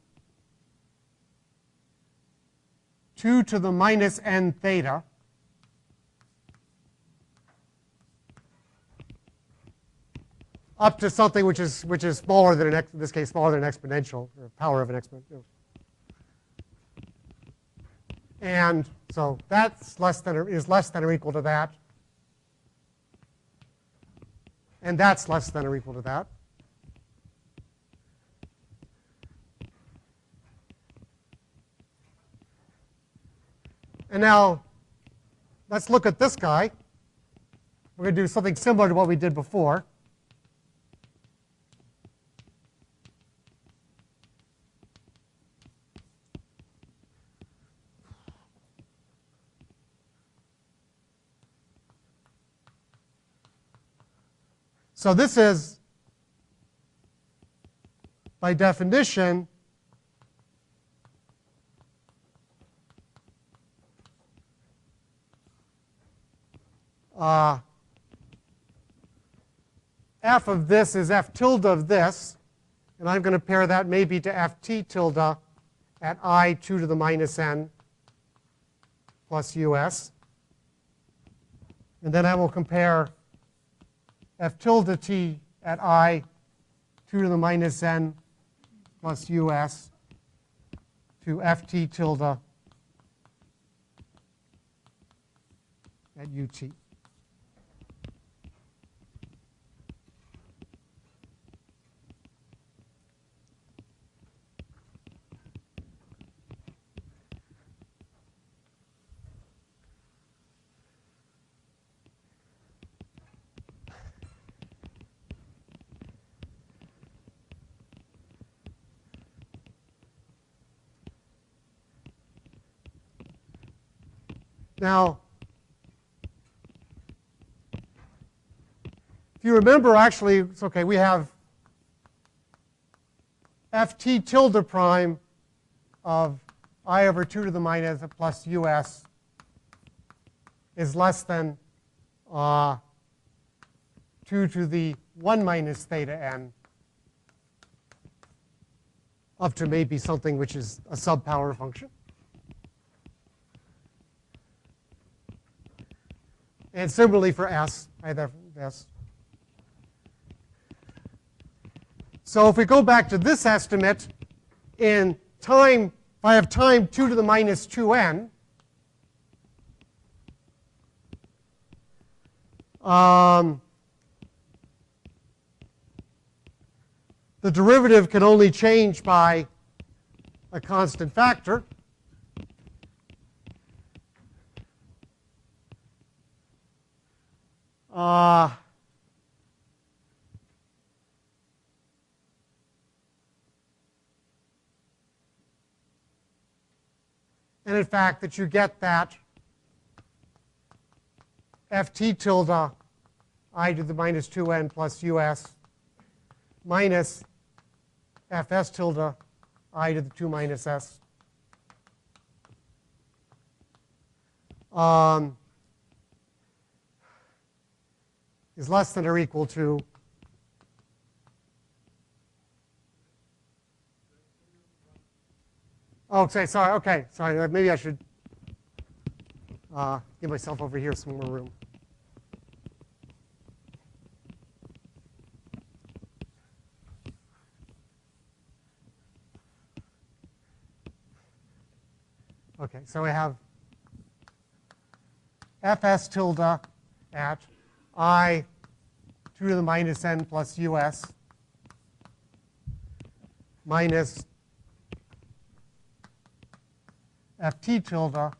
2 to the minus n theta. Up to something which is smaller than in this case smaller than an exponential, or power of an exponential. And so that's less than or equal to that. And that's less than or equal to that. And now let's look at this guy. We're going to do something similar to what we did before. So this is, by definition, f of this is f tilde of this, and I'm going to pair that maybe to ft tilde at I 2 to the minus n plus us. And then I will compare f tilde t at I 2 to the minus n plus us to ft tilde at ut. Now, if you remember, actually, it's okay, we have ft tilde prime of I over 2 to the minus plus us is less than 2 to the 1 minus theta n up to maybe something which is a subpower function. And similarly for s, either s. So if we go back to this estimate, in time, if I have time 2 to the minus 2n, the derivative can only change by a constant factor. And in fact, that you get that ft tilde I to the minus 2n plus us minus fs tilde I to the 2 minus s is less than or equal to sorry, maybe I should give myself over here some more room. Okay, so we have fs tilde at I 2 to the minus n plus us minus ft tilde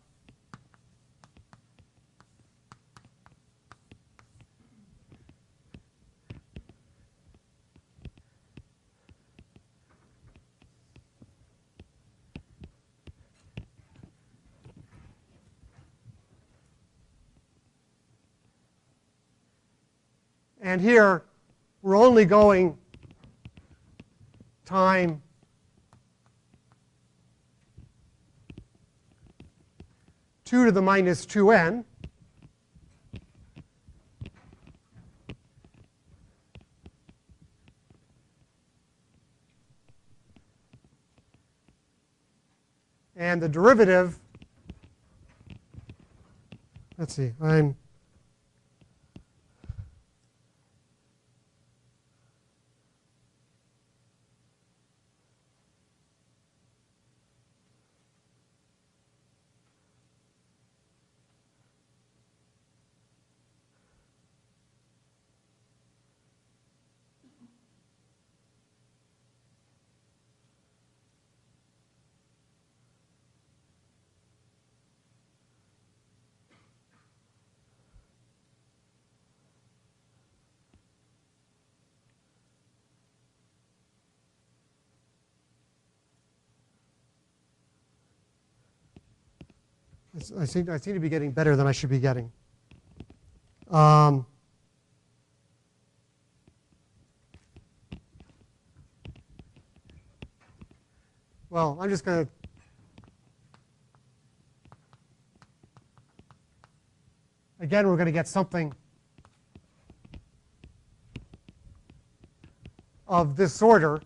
and here we're only going time two to the minus 2n. And the derivative, let's see, I seem to be getting better than I should be getting. Well, I'm just going to again, we're going to get something of this order.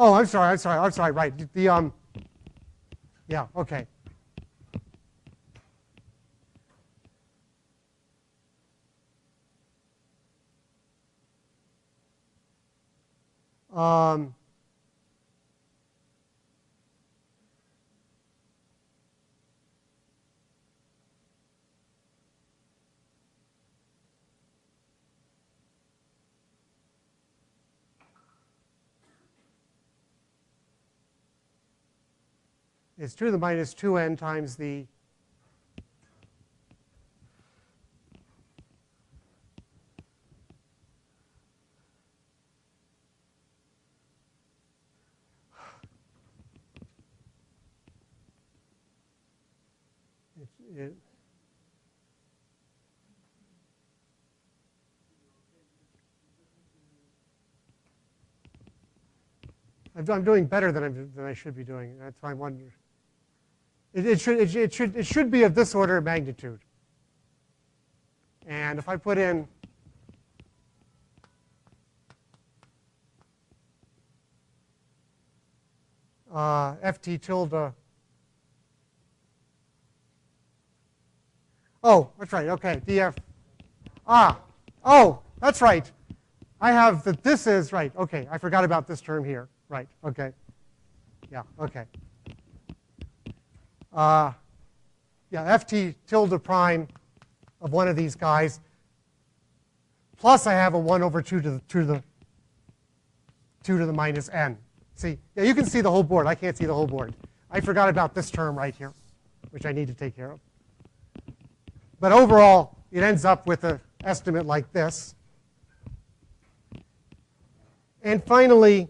Oh, I'm sorry, right. Yeah, okay. It's 2 to the minus 2n times the I'm doing better than I should be doing. That's why I'm wondering. It should be of this order of magnitude. And if I put in ft tilde, oh, that's right, okay, df, oh, that's right. I have that this is, right, okay, I forgot about this term here. Right, okay. Yeah, okay. Yeah, ft tilde prime of one of these guys, plus I have a 1 over 2 to the minus n. See, yeah, you can see the whole board. I can't see the whole board. I forgot about this term right here, which I need to take care of. But overall, it ends up with an estimate like this. And finally,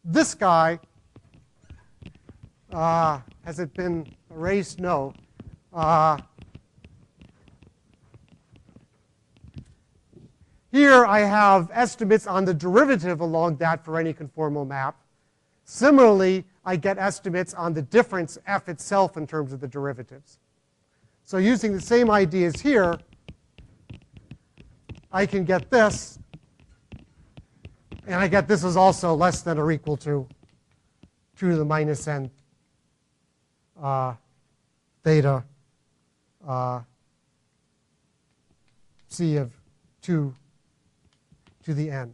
this guy, has it been erased? No. Here I have estimates on the derivative along that for any conformal map. Similarly, I get estimates on the difference f itself in terms of the derivatives. So using the same ideas here, I can get this. And I get this is also less than or equal to 2 to the minus n theta c of 2 to the n.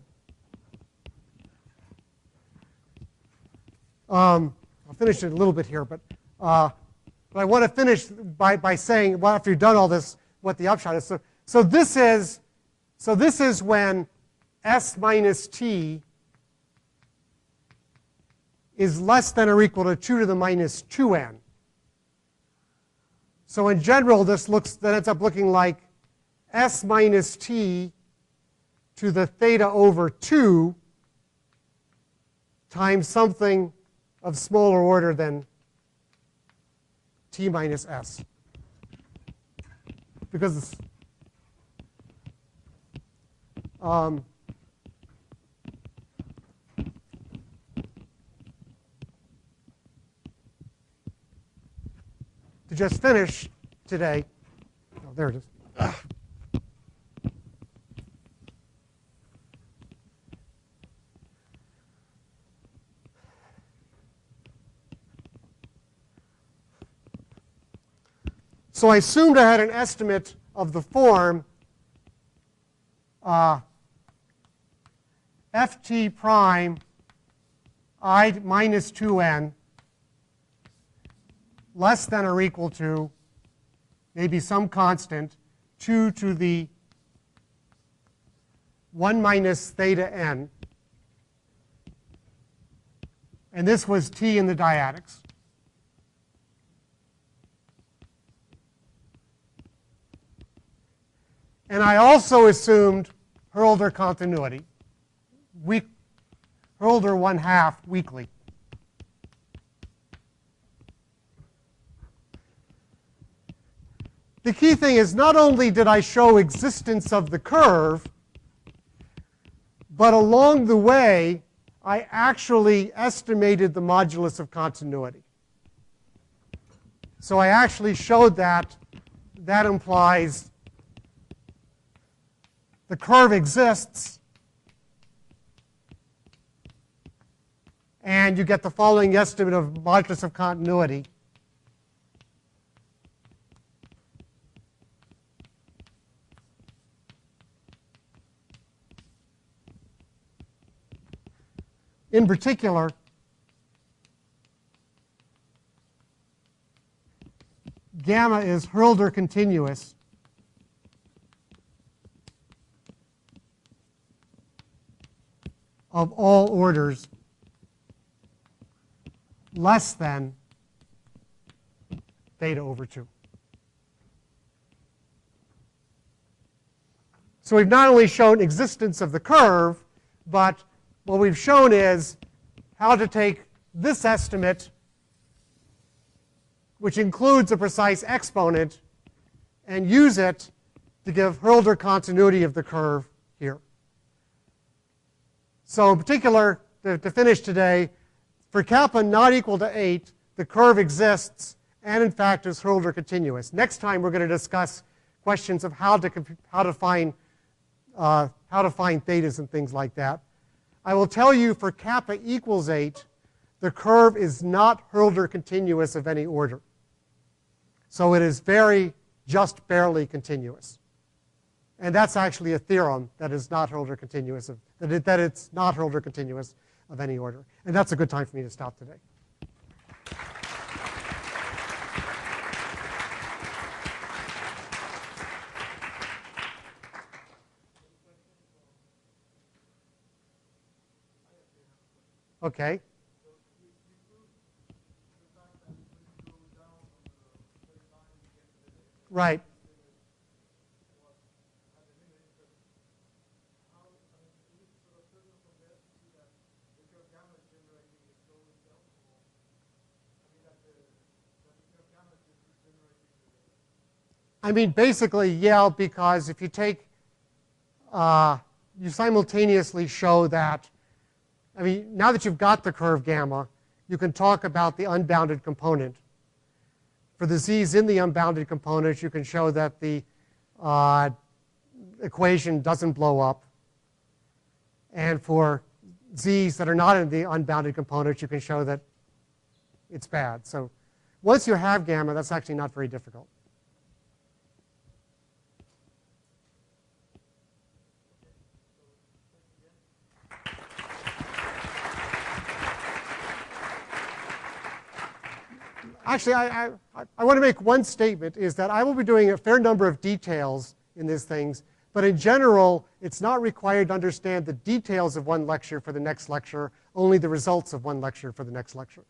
I'll finish it a little bit here, but I want to finish by saying, well, after you've done all this, what the upshot is. So this is when s minus t is less than or equal to 2 to the minus 2n. So in general, that ends up looking like s minus t to the theta over 2 times something of smaller order than t minus s. Because to just finish today, oh, there it is. So I assumed I had an estimate of the form ft prime I minus 2n less than or equal to maybe some constant 2 to the 1 minus theta n. And this was t in the dyadics. And I also assumed Hurlder continuity, Hurlder 1/2 weekly. The key thing is not only did I show existence of the curve, but along the way, I actually estimated the modulus of continuity. So I actually showed that that implies the curve exists, and you get the following estimate of modulus of continuity. In particular, gamma is Hurlder continuous of all orders less than theta over 2. So we've not only shown existence of the curve, but what we've shown is how to take this estimate, which includes a precise exponent, and use it to give Hurlder continuity of the curve here. So in particular, to finish today, for kappa not equal to 8, the curve exists and in fact is Hurlder continuous. Next time we're going to discuss questions of how to find thetas and things like that. I will tell you for kappa equals 8, the curve is not Hölder continuous of any order. So it is just barely continuous. And that's actually a theorem that is not Hölder continuous that it's not Hölder continuous of any order. And that's a good time for me to stop today. Okay. Right. I mean, basically, yeah, because if you take, you simultaneously show that, I mean, now that you've got the curve gamma, you can talk about the unbounded component. For the z's in the unbounded component, you can show that the equation doesn't blow up. And for z's that are not in the unbounded component, you can show that it's bad. So once you have gamma, that's actually not very difficult. Actually, I want to make one statement, is that I will be doing a fair number of details in these things, but in general, it's not required to understand the details of one lecture for the next lecture, only the results of one lecture for the next lecture.